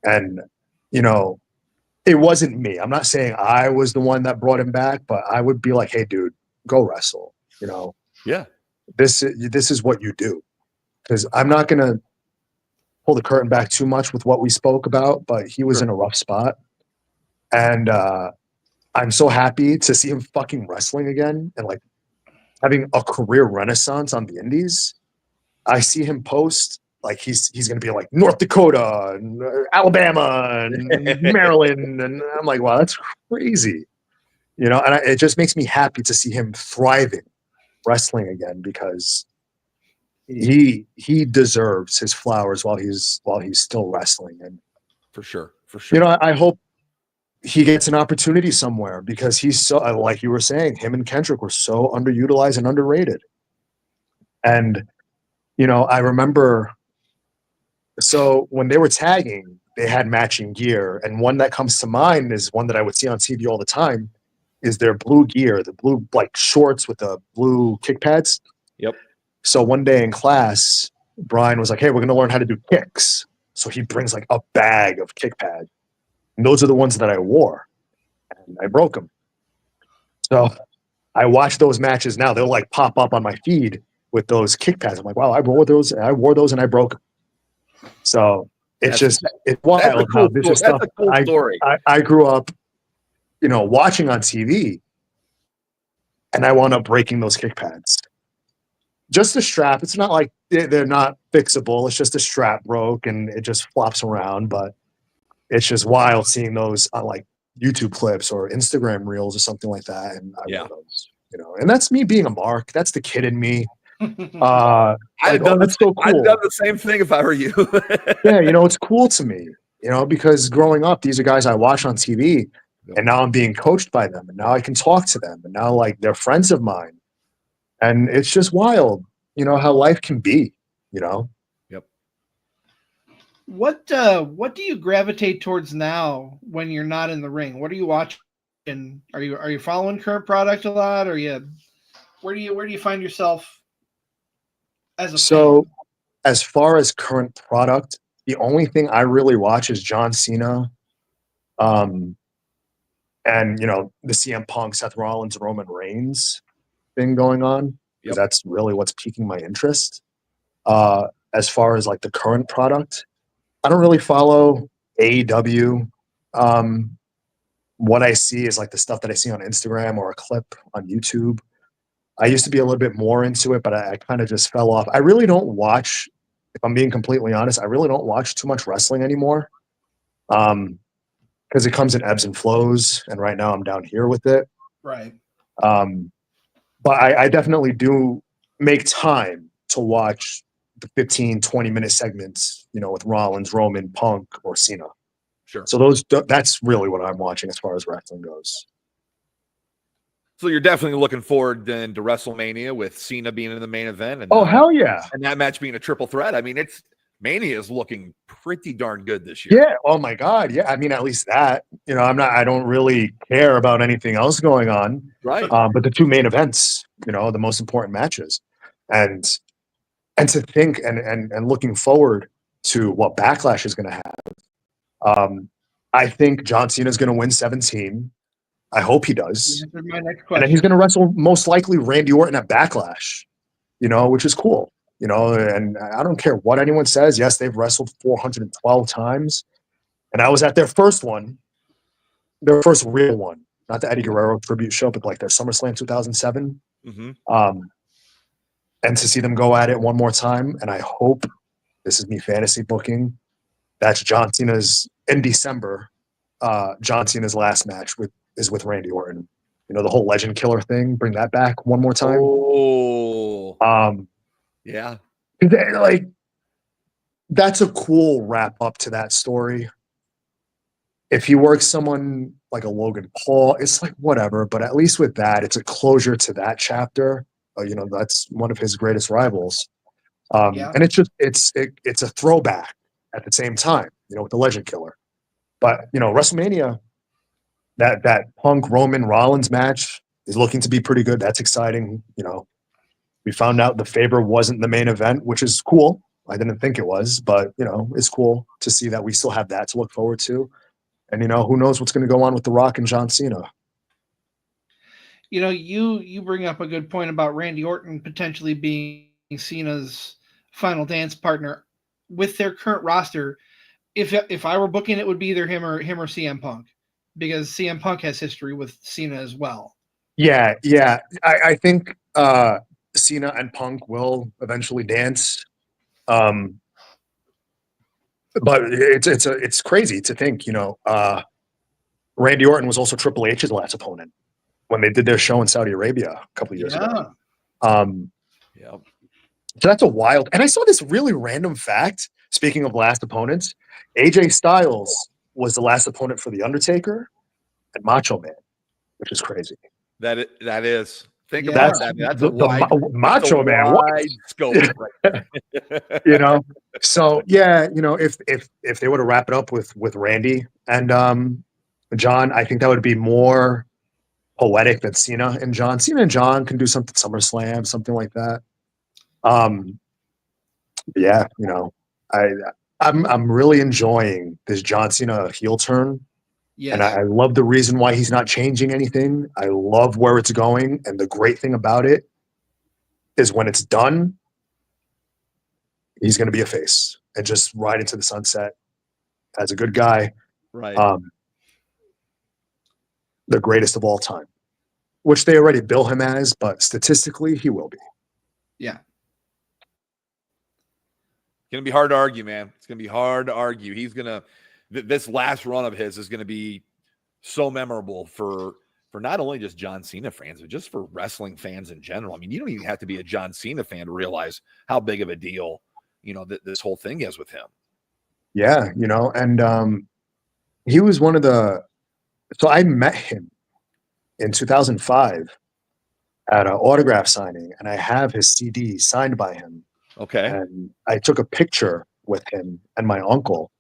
And, you know, it wasn't me. I'm not saying I was the one that brought him back, but I would be like, hey, dude, go wrestle. You know, Yeah. This is what you do. Because I'm not going to pull the curtain back too much with what we spoke about, but he was in a rough spot. And I'm so happy to see him fucking wrestling again and like having a career renaissance on the indies. I see him post like he's going to be like North Dakota and Alabama and Maryland. And I'm like, wow, that's crazy. You know, and it just makes me happy to see him thriving wrestling again because he deserves his flowers while he's still wrestling. And For sure. you know, I hope he gets an opportunity somewhere because he's so, like you were saying, him and Kendrick were so underutilized and underrated. And, you know, I remember, so when they were tagging, they had matching gear. And one that comes to mind is one that I would see on TV all the time is their blue gear, the blue like shorts with the blue kick pads. Yep. So one day in class, Brian was like, hey, we're going to learn how to do kicks. So he brings like a bag of kick pads. And those are the ones that I wore. And I broke them. So I watch those matches now. They'll like pop up on my feed with those kick pads. I'm like, wow, I wore those and I broke them. So it's it's wild how this is stuff. That's a cool story. I grew up, you know, watching on TV and I wound up breaking those kick pads. Just the strap. It's not like they're not fixable. It's just the strap broke and it just flops around. But it's just wild seeing those on like YouTube clips or Instagram reels or something like that. And I wear those, you know, and that's me being a mark. That's the kid in me. I've done that's so cool. I've done the same thing if I were you. Yeah, you know, it's cool to me, you know, because growing up, these are guys I watch on TV and now I'm being coached by them and now I can talk to them and now like they're friends of mine. And it's just wild, you know, how life can be, you know? Yep. What do you gravitate towards now when you're not in the ring? What are you watching? Are you following current product a lot? Or where do you find yourself as a fan? As far as current product, the only thing I really watch is John Cena, and you know, the CM Punk, Seth Rollins, Roman Reigns thing going on. Because that's really what's piquing my interest. As far as like the current product, I don't really follow AEW. What I see is like the stuff that I see on Instagram or a clip on YouTube. I used to be a little bit more into it, but I kind of just fell off. I really don't watch, if I'm being completely honest, I really don't watch too much wrestling anymore. Because it comes in ebbs and flows, and right now I'm down here with it. Right. But I definitely do make time to watch the 15, 20-minute segments, you know, with Rollins, Roman, Punk, or Cena. Sure. So that's really what I'm watching as far as wrestling goes. So you're definitely looking forward then to WrestleMania with Cena being in the main event. And hell yeah. And that match being a triple threat. I mean, Mania is looking pretty darn good this year. Yeah. Oh my God. Yeah. I mean, at least that, you know, I don't really care about anything else going on. Right. But the two main events, you know, the most important matches. And to think and looking forward to what Backlash is going to have. I think John Cena is going to win 17. I hope he does. My next And question. then he's going to wrestle most likely Randy Orton at Backlash, you know, which is cool. You know, and I don't care what anyone says. Yes, they've wrestled 412 times. And I was at their first one, their first real one, not the Eddie Guerrero tribute show, but like their SummerSlam 2007. Mm-hmm. And to see them go at it one more time. And I hope, this is me fantasy booking, that's John Cena's in December, John Cena's last match is with Randy Orton. You know, the whole legend killer thing. Bring that back one more time. Oh, yeah. Like, that's a cool wrap up to that story. If he works someone like a Logan Paul, it's like whatever. But at least with that, it's a closure to that chapter. You know, that's one of his greatest rivals. And it's a throwback at the same time, you know, with the legend killer. But, you know, WrestleMania, that Punk Roman Rollins match is looking to be pretty good. That's exciting. You know, we found out the favor wasn't the main event, which is cool. I didn't think it was, but, you know, it's cool to see that we still have that to look forward to. And, you know, who knows what's going to go on with The Rock and John Cena. You know, you bring up a good point about Randy Orton potentially being Cena's final dance partner. With their current roster, if I were booking, it would be either him or CM Punk, because CM Punk has history with Cena as well. Yeah. I think Cena and Punk will eventually dance. But it's crazy to think, you know, Randy Orton was also Triple H's last opponent when they did their show in Saudi Arabia a couple of years ago. Yeah. So that's a wild. And I saw this really random fact. Speaking of last opponents, AJ Styles was the last opponent for The Undertaker and Macho Man, which is crazy. That is. Think Yeah. about that. That's a wide Macho Man. Wide scope. Right? You know. So yeah, you know, if they were to wrap it up with Randy and John, I think that would be more poetic than Cena and John. Cena and John can do something SummerSlam, something like that. Yeah, you know, I'm really enjoying this John Cena heel turn. Yes. And I love the reason why he's not changing anything. I love where it's going. And the great thing about it is when it's done, he's going to be a face and just ride into the sunset as a good guy. Right. The greatest of all time, which they already bill him as, but statistically, he will be. Yeah. It's going to be hard to argue, man. It's going to be hard to argue. He's going to this last run of his is going to be so memorable for not only just John Cena fans, but just for wrestling fans in general. I mean, you don't even have to be a John Cena fan to realize how big of a deal, you know, this whole thing is with him. Yeah, you know, and he was one of the. So I met him in 2005 at an autograph signing, and I have his CD signed by him. Okay. And I took a picture with him and my uncle.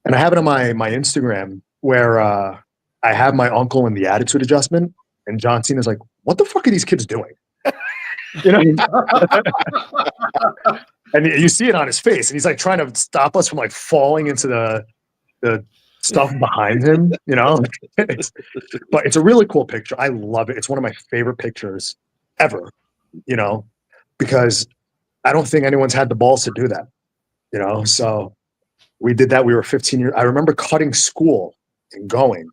And I have it on my Instagram where I have my uncle in the attitude adjustment, and John Cena's like, "What the fuck are these kids doing?" You know, and you see it on his face, and he's like trying to stop us from like falling into the stuff behind him. You know, but it's a really cool picture. I love it. It's one of my favorite pictures ever. You know, because I don't think anyone's had the balls to do that. You know, so. We did that. We were 15 years. I remember cutting school and going,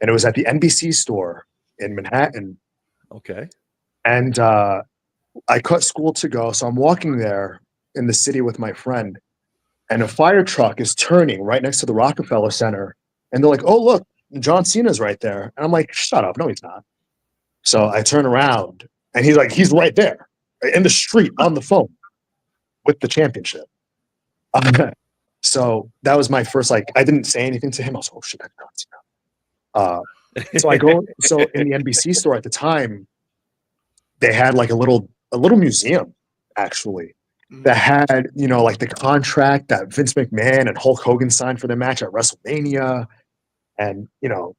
and it was at the NBC store in Manhattan. Okay. And I cut school to go. So I'm walking there in the city with my friend, and a fire truck is turning right next to the Rockefeller Center. And they're like, "Oh, look, John Cena's right there." And I'm like, "Shut up. No, he's not." So I turn around, and he's right there in the street on the phone with the championship. So that was my first, like, I didn't say anything to him. I was like, "Oh shit, that's Cena." So I go, so in the NBC store at the time, they had like a little museum actually that had, you know, like the contract that Vince McMahon and Hulk Hogan signed for their match at WrestleMania, and, you know,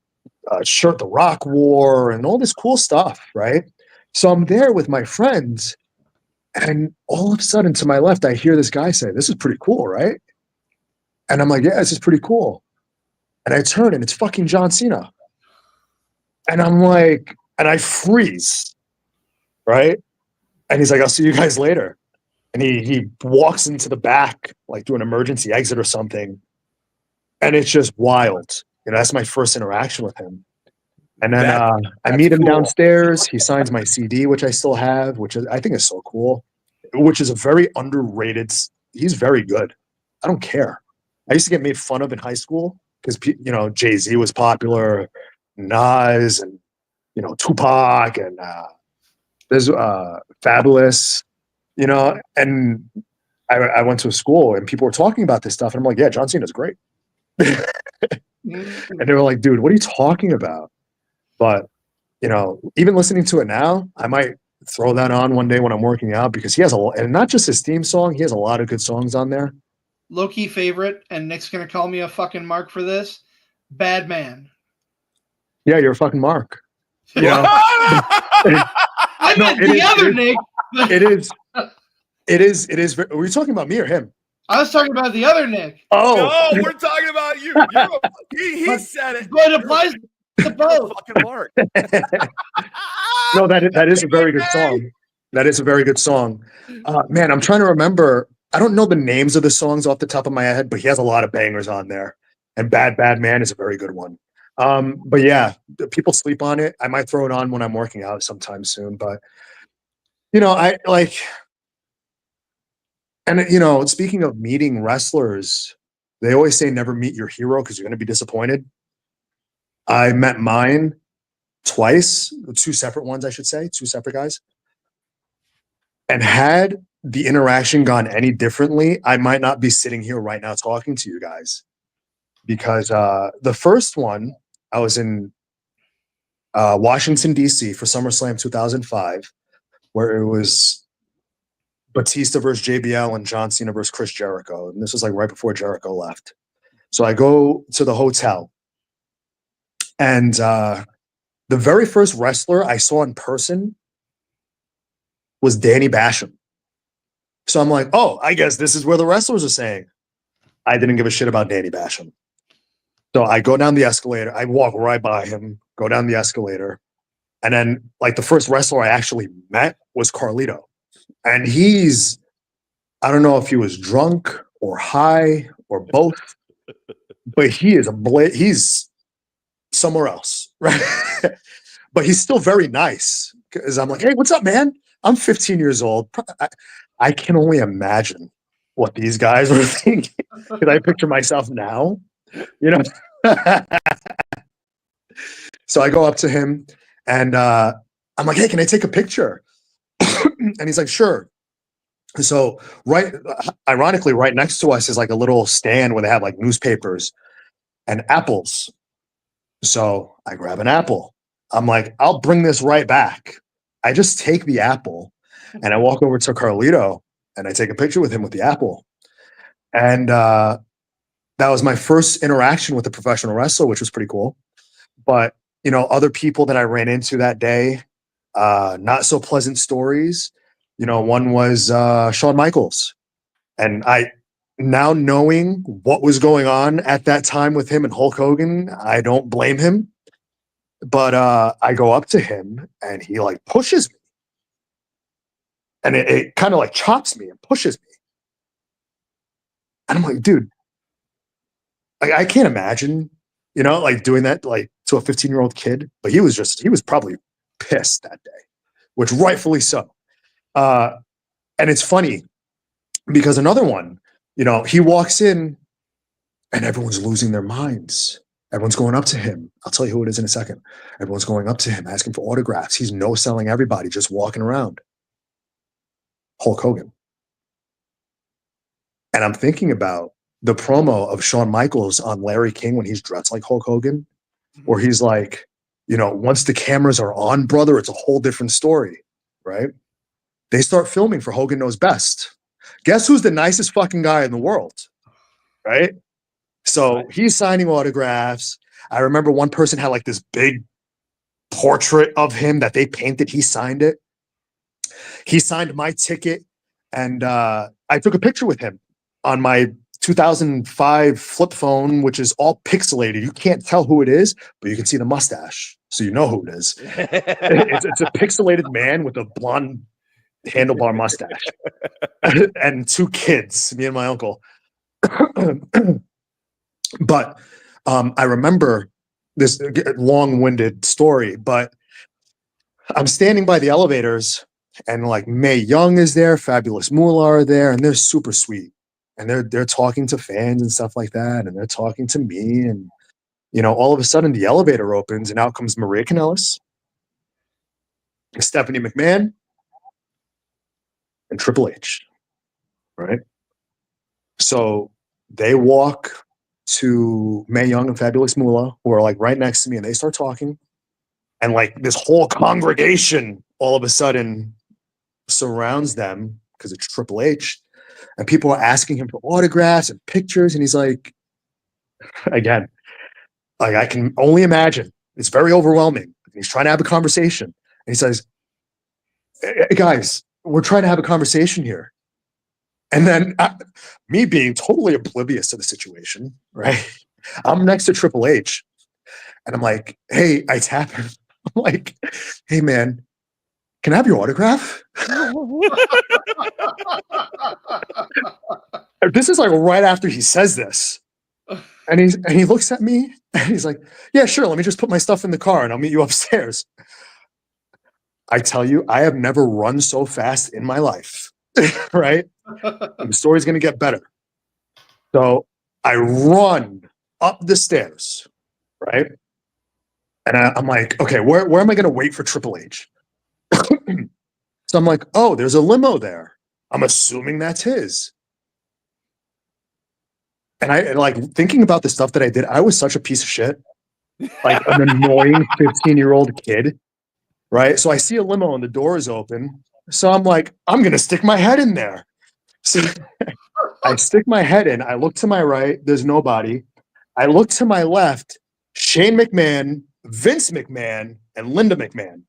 shirt the Rock wore and all this cool stuff, right? So I'm there with my friends, and all of a sudden to my left, I hear this guy say, "This is pretty cool, right?" And I'm like, "Yeah, this is pretty cool." And I turn, and it's fucking John Cena. And I'm like, and I freeze, right? And he's like, "I'll see you guys later." And he walks into the back, like do an emergency exit or something. And it's just wild. You know, that's my first interaction with him. And then I meet him downstairs. He signs my CD, which I still have, which I think is so cool, which is a very underrated. He's very good. I don't care. I used to get made fun of in high school because Jay-Z was popular, Nas, and Tupac, and there's Fabulous, and I went to a school and people were talking about this stuff, and I'm like, yeah, John Cena's great. And they were like, dude, what are you talking about? But even listening to it now, I might throw that on one day when I'm working out, because he has and not just his theme song, he has a lot of good songs on there. Low-key favorite, and Nick's gonna call me a fucking mark for this. Bad Man. Yeah, you're a fucking mark. I meant the other Nick. It is. Were you talking about me or him? I was talking about the other Nick. Oh, no, we're talking about you. He said it. But it applies to both. Fucking mark. No, that is a very good song. That is a very good song. Man, I'm trying to remember. I don't know the names of the songs off the top of my head, but he has a lot of bangers on there. And Bad Man is a very good one. But yeah, people sleep on it. I might throw it on when I'm working out sometime soon. But I like, and speaking of meeting wrestlers, they always say never meet your hero because you're going to be disappointed. I met mine twice, two separate ones, I should say, two separate guys. And had the interaction gone any differently, I might not be sitting here right now talking to you guys. Because the first one, I was in Washington, D.C. for SummerSlam 2005, where it was Batista versus JBL and John Cena versus Chris Jericho. And this was like right before Jericho left. So I go to the hotel. And the very first wrestler I saw in person was Danny Basham. So I'm like, oh, I guess this is where the wrestlers are saying. I didn't give a shit about Danny Basham. So I go down the escalator. I walk right by him, go down the escalator. And then like the first wrestler I actually met was Carlito. And I don't know if he was drunk or high or both, but he is he's somewhere else, right? But he's still very nice, because I'm like, hey, what's up, man? I'm 15 years old. I can only imagine what these guys were thinking. Because I picture myself now, So I go up to him and I'm like, hey, can I take a picture? And he's like, sure. So ironically, right next to us is like a little stand where they have like newspapers and apples. So I grab an apple. I'm like, I'll bring this right back. I just take the apple and I walk over to Carlito and I take a picture with him with the apple. And that was my first interaction with a professional wrestler, which was pretty cool. But, other people that I ran into that day, not so pleasant stories. One was Shawn Michaels. And now knowing what was going on at that time with him and Hulk Hogan, I don't blame him. But I go up to him and he like pushes me. And it kind of like chops me and pushes me. And I'm like, dude, I can't imagine, like doing that like to a 15-year-old kid. But he was probably pissed that day, which rightfully so. And it's funny because another one, he walks in and everyone's losing their minds. Everyone's going up to him. I'll tell you who it is in a second. Everyone's going up to him, asking for autographs. He's no-selling everybody, just walking around. Hulk Hogan. And I'm thinking about the promo of Shawn Michaels on Larry King when he's dressed like Hulk Hogan, where he's like, once the cameras are on, brother, it's a whole different story, right? They start filming for Hogan Knows Best. Guess who's the nicest fucking guy in the world, right? So he's signing autographs. I remember one person had like this big portrait of him that they painted. He signed it. He signed my ticket, and I took a picture with him on my 2005 flip phone, which is all pixelated. You can't tell who it is, but you can see the mustache, so you know who it is. It's a pixelated man with a blonde handlebar mustache and two kids, me and my uncle. But I remember this long-winded story, but I'm standing by the elevators and like Mae Young is there, Fabulous Moolah are there, and they're super sweet. and they're talking to fans and stuff like that, and they're talking to me, and all of a sudden the elevator opens and out comes Maria Kanellis, Stephanie McMahon, and Triple H, right? So they walk to Mae Young and Fabulous Moolah, who are like right next to me, and they start talking. And like this whole congregation all of a sudden surrounds them because it's Triple H. And people are asking him for autographs and pictures. And he's like, again, like I can only imagine. It's very overwhelming. He's trying to have a conversation. And he says, hey, guys, we're trying to have a conversation here. And then me being totally oblivious to the situation, right? I'm next to Triple H. And I'm like, hey, I tap him. I'm like, hey, man, can I have your autograph? This is like right after he says this. And he looks at me and he's like, yeah, sure. Let me just put my stuff in the car and I'll meet you upstairs. I tell you, I have never run so fast in my life, right? And the story's going to get better. So I run up the stairs, right? And I'm like, okay, where am I going to wait for Triple H? So I'm like, oh, there's a limo there. I'm assuming that's his. And I like thinking about the stuff that I did. I was such a piece of shit, like an annoying 15-year-old kid, right? So I see a limo and the door is open. So I'm like, I'm going to stick my head in there. So I stick my head in. I look to my right. There's nobody. I look to my left. Shane McMahon, Vince McMahon, and Linda McMahon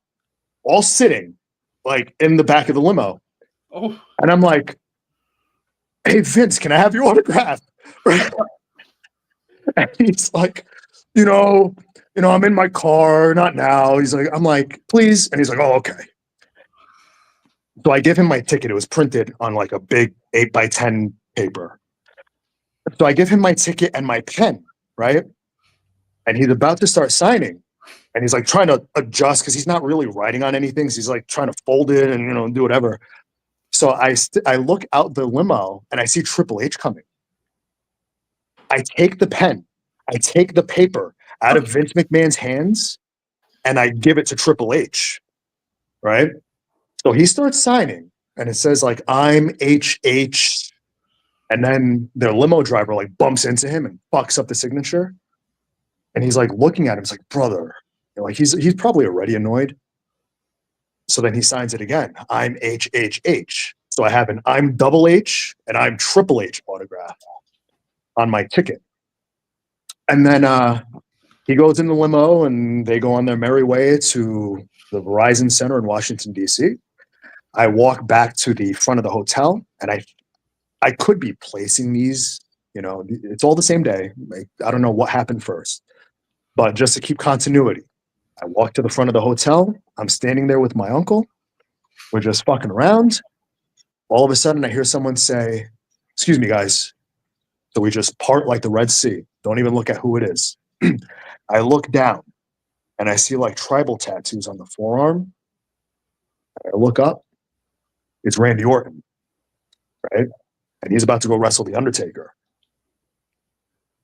all sitting like in the back of the limo. Oh. And I'm like, hey, Vince, can I have your autograph? And he's like, I'm in my car, not now. I'm like, please. And he's like, oh, okay. So I give him my ticket. It was printed on like a big 8x10 paper. So I give him my ticket and my pen, right? And he's about to start signing. And he's like trying to adjust because he's not really writing on anything. So he's like trying to fold it and, do whatever. So I look out the limo and I see Triple H coming. I take the pen. I take the paper out of Vince McMahon's hands and I give it to Triple H, right? So he starts signing and it says like, I'm HH. And then their limo driver like bumps into him and fucks up the signature. And he's like looking at him. He's like, brother, like he's probably already annoyed. So then he signs it again. I'm HHH. So I have an I'm double H and I'm Triple H autograph on my ticket. And then he goes in the limo and they go on their merry way to the Verizon Center in Washington, D.C. I walk back to the front of the hotel and I could be placing these, it's all the same day. Like, I don't know what happened first, but just to keep continuity, I walk to the front of the hotel. I'm standing there with my uncle. We're just fucking around. All of a sudden I hear someone say, excuse me, guys. So we just part like the Red Sea. Don't even look at who it is. I look down and I see like tribal tattoos on the forearm. I look up. It's Randy Orton, right? And he's about to go wrestle The Undertaker.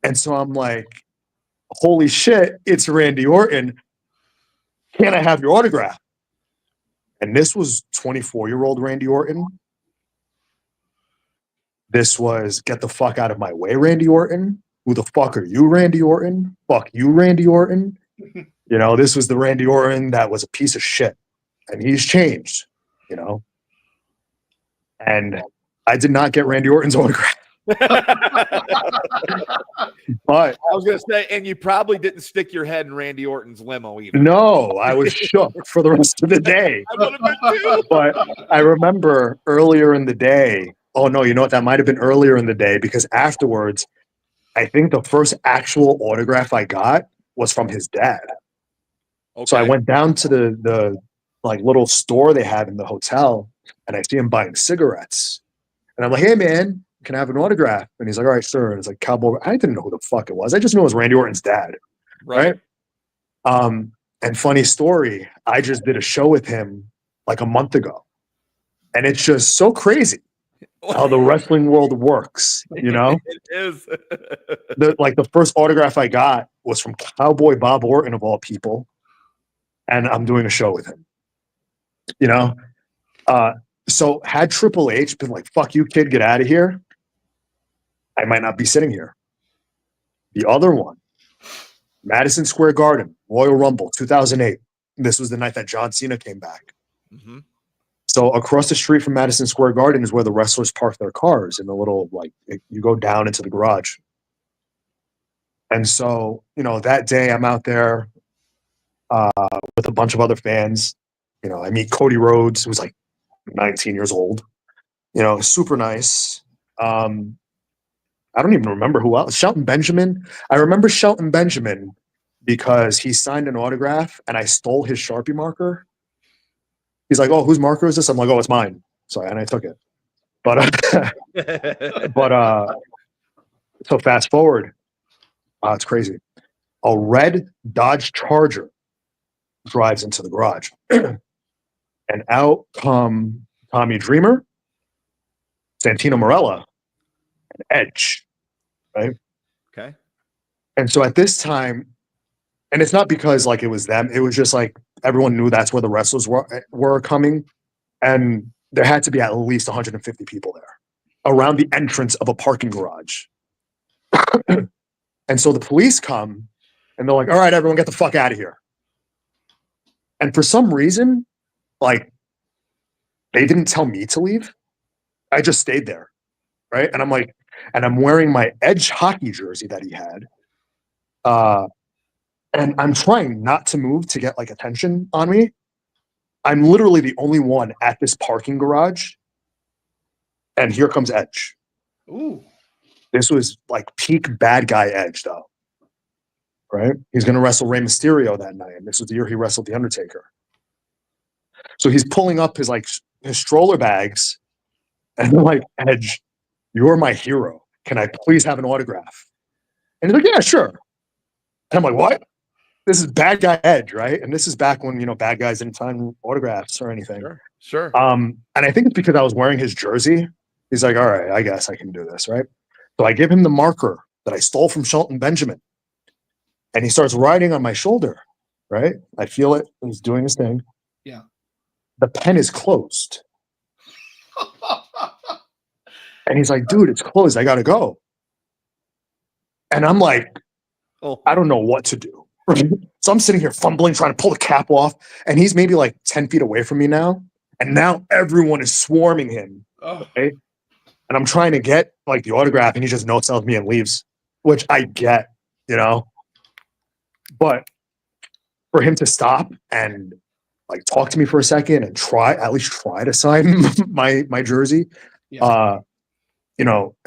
And so I'm like, holy shit, it's Randy Orton. Can I have your autograph? And this was 24-year-old Randy Orton. This was get the fuck out of my way, Randy Orton. Who the fuck are you, Randy Orton? Fuck you, Randy Orton. This was the Randy Orton that was a piece of shit. And he's changed, And I did not get Randy Orton's autograph. But I was going to say, and you probably didn't stick your head in Randy Orton's limo either. No, I was shook for the rest of the day. I would have been too. But I remember earlier in the day, oh no, you know what? That might have been earlier in the day because afterwards, I think the first actual autograph I got was from his dad. Okay. So I went down to the like little store they had in the hotel and I see him buying cigarettes. And I'm like, hey man, can I have an autograph? And he's like, all right, sir. And it's like Cowboy. I didn't know who the fuck it was. I just knew it was Randy Orton's dad. Right. And funny story, I just did a show with him like a month ago. And it's just so crazy. how the wrestling world works, you know? It is. The first autograph I got was from Cowboy Bob Orton, of all people, and I'm doing a show with him, you know? So had Triple H been like, fuck you, kid, get out of here, I might not be sitting here. The other one, Madison Square Garden, Royal Rumble, 2008. This was the night that John Cena came back. Mm-hmm. So across the street from Madison Square Garden is where the wrestlers park their cars in the little, you go down into the garage. And so, that day I'm out there with a bunch of other fans. I meet Cody Rhodes, who's like 19 years old, super nice. I don't even remember who else. Shelton Benjamin. I remember Shelton Benjamin because he signed an autograph and I stole his Sharpie marker. He's like, "Oh, whose marker is this?" I'm like, "Oh, it's mine." And I took it. But so fast forward, it's crazy. A red Dodge Charger drives into the garage, and out come Tommy Dreamer, Santino Marella, and Edge, right? Okay. And so at this time, and it's not because it was them, it was just everyone knew that's where the wrestlers were coming, and there had to be at least 150 people there around the entrance of a parking garage. And so the police come and they're like, "All right, everyone get the fuck out of here." And for some reason, they didn't tell me to leave. I just stayed there, right? And I'm wearing my Edge hockey jersey that he had. And I'm trying not to move to get attention on me. I'm literally the only one at this parking garage. And here comes Edge. Ooh. This was peak bad guy Edge, though. Right? He's going to wrestle Rey Mysterio that night. And this was the year he wrestled The Undertaker. So he's pulling up his stroller bags. And they're like, "Edge, you're my hero. Can I please have an autograph?" And he's like, "Yeah, sure." And I'm like, "What?" This is bad guy Edge, right? And this is back when, bad guys didn't sign autographs or anything. Sure. And I think it's because I was wearing his jersey. He's like, "All right, I guess I can do this," right? So I give him the marker that I stole from Shelton Benjamin. And he starts writing on my shoulder, right? I feel it. He's doing his thing. Yeah. The pen is closed. And he's like, "Dude, it's closed. I got to go." And I'm like, I don't know what to do. So I'm sitting here fumbling, trying to pull the cap off. And he's maybe 10 feet away from me now. And now everyone is swarming him. Oh. Right? And I'm trying to get the autograph, and he just no sells me and leaves, which I get, But for him to stop and talk to me for a second and at least try to sign my jersey, Yeah.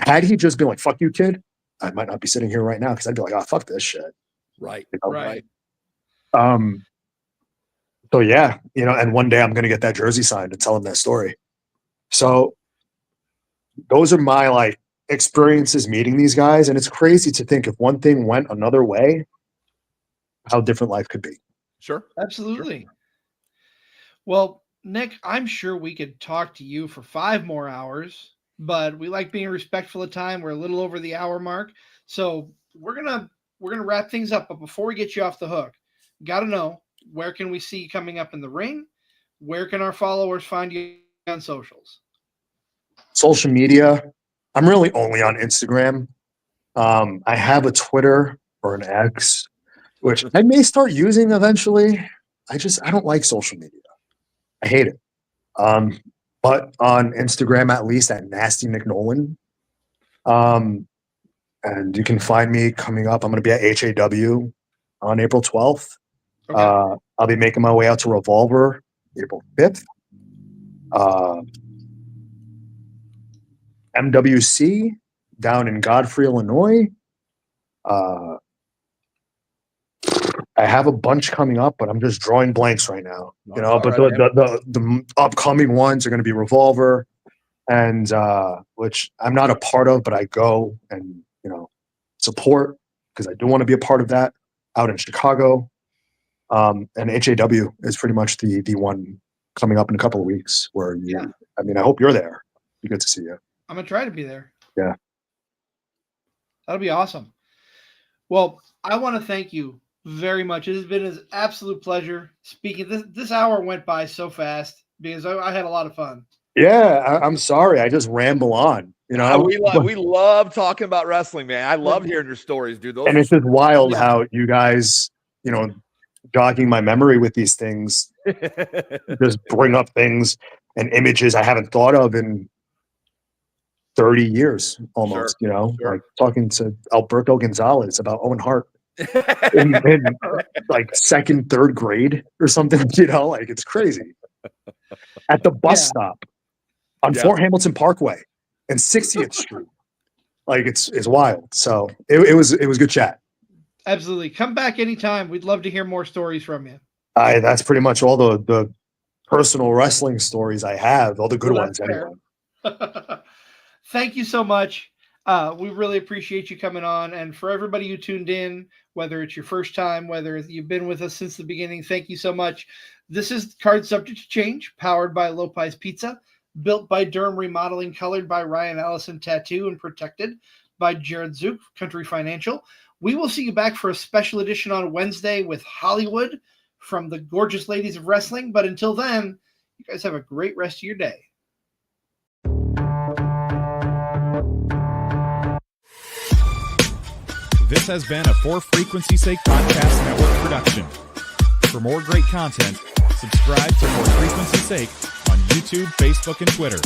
Had he just been like, "Fuck you, kid," I might not be sitting here right now because I'd be like, "Oh, fuck this shit." Right. Right. So yeah, and one day I'm gonna get that jersey signed and tell him that story. So those are my experiences meeting these guys, and it's crazy to think if one thing went another way, how different life could be. Sure. Absolutely. Sure. Well, Nick, I'm sure we could talk to you for 5 more hours, but we like being respectful of time. We're a little over the hour mark, so we're gonna wrap things up. But before we get you off the hook, got to know, where can we see you coming up in the ring? Where can our followers find you on socials? Social media, I'm really only on Instagram. I have a Twitter or an X, which I may start using eventually. I don't like social media. I hate it. But on Instagram, at least, at Nasty Nic Nolan. And you can find me coming up. I'm going to be at HAW on April 12th. Okay. I'll be making my way out to Revolver April 5th. MWC down in Godfrey, Illinois. I have a bunch coming up, but I'm just drawing blanks right now. But the upcoming ones are going to be Revolver, and which I'm not a part of, but I go and support because I do want to be a part of that out in Chicago. And HAW is pretty much the one coming up in a couple of weeks. Where I hope you're there. Be good to see you. I'm gonna try to be there. Yeah. That'll be awesome. Well, I want to thank you very much. It has been an absolute pleasure speaking. This hour went by so fast because I had a lot of fun. Yeah, I'm sorry. I just ramble on, We love talking about wrestling, man. I love hearing your stories, dude. And it's just wild how you guys, jogging my memory with these things, just bring up things and images I haven't thought of in 30 years almost, Sure. like talking to Alberto Gonzalez about Owen Hart in like second, third grade or something, like it's crazy. At the bus stop on Fort Hamilton Parkway and 60th Street. Like it's wild. So it was good chat. Absolutely. Come back anytime. We'd love to hear more stories from you. That's pretty much all the personal wrestling stories I have, all the good ones anyway. Thank you so much. We really appreciate you coming on. And for everybody who tuned in, whether it's your first time, whether you've been with us since the beginning, thank you so much. This is Card Subject to Change, powered by Lopez Pizza, built by Durham Remodeling, colored by Ryan Allison Tattoo, and protected by Jared Zook, Country Financial. We will see you back for a special edition on Wednesday with Hollywood from the Gorgeous Ladies of Wrestling. But until then, you guys have a great rest of your day. This has been a For Frequency's Sake Podcast Network production. For more great content, subscribe to For Frequency's Sake on YouTube, Facebook, and Twitter.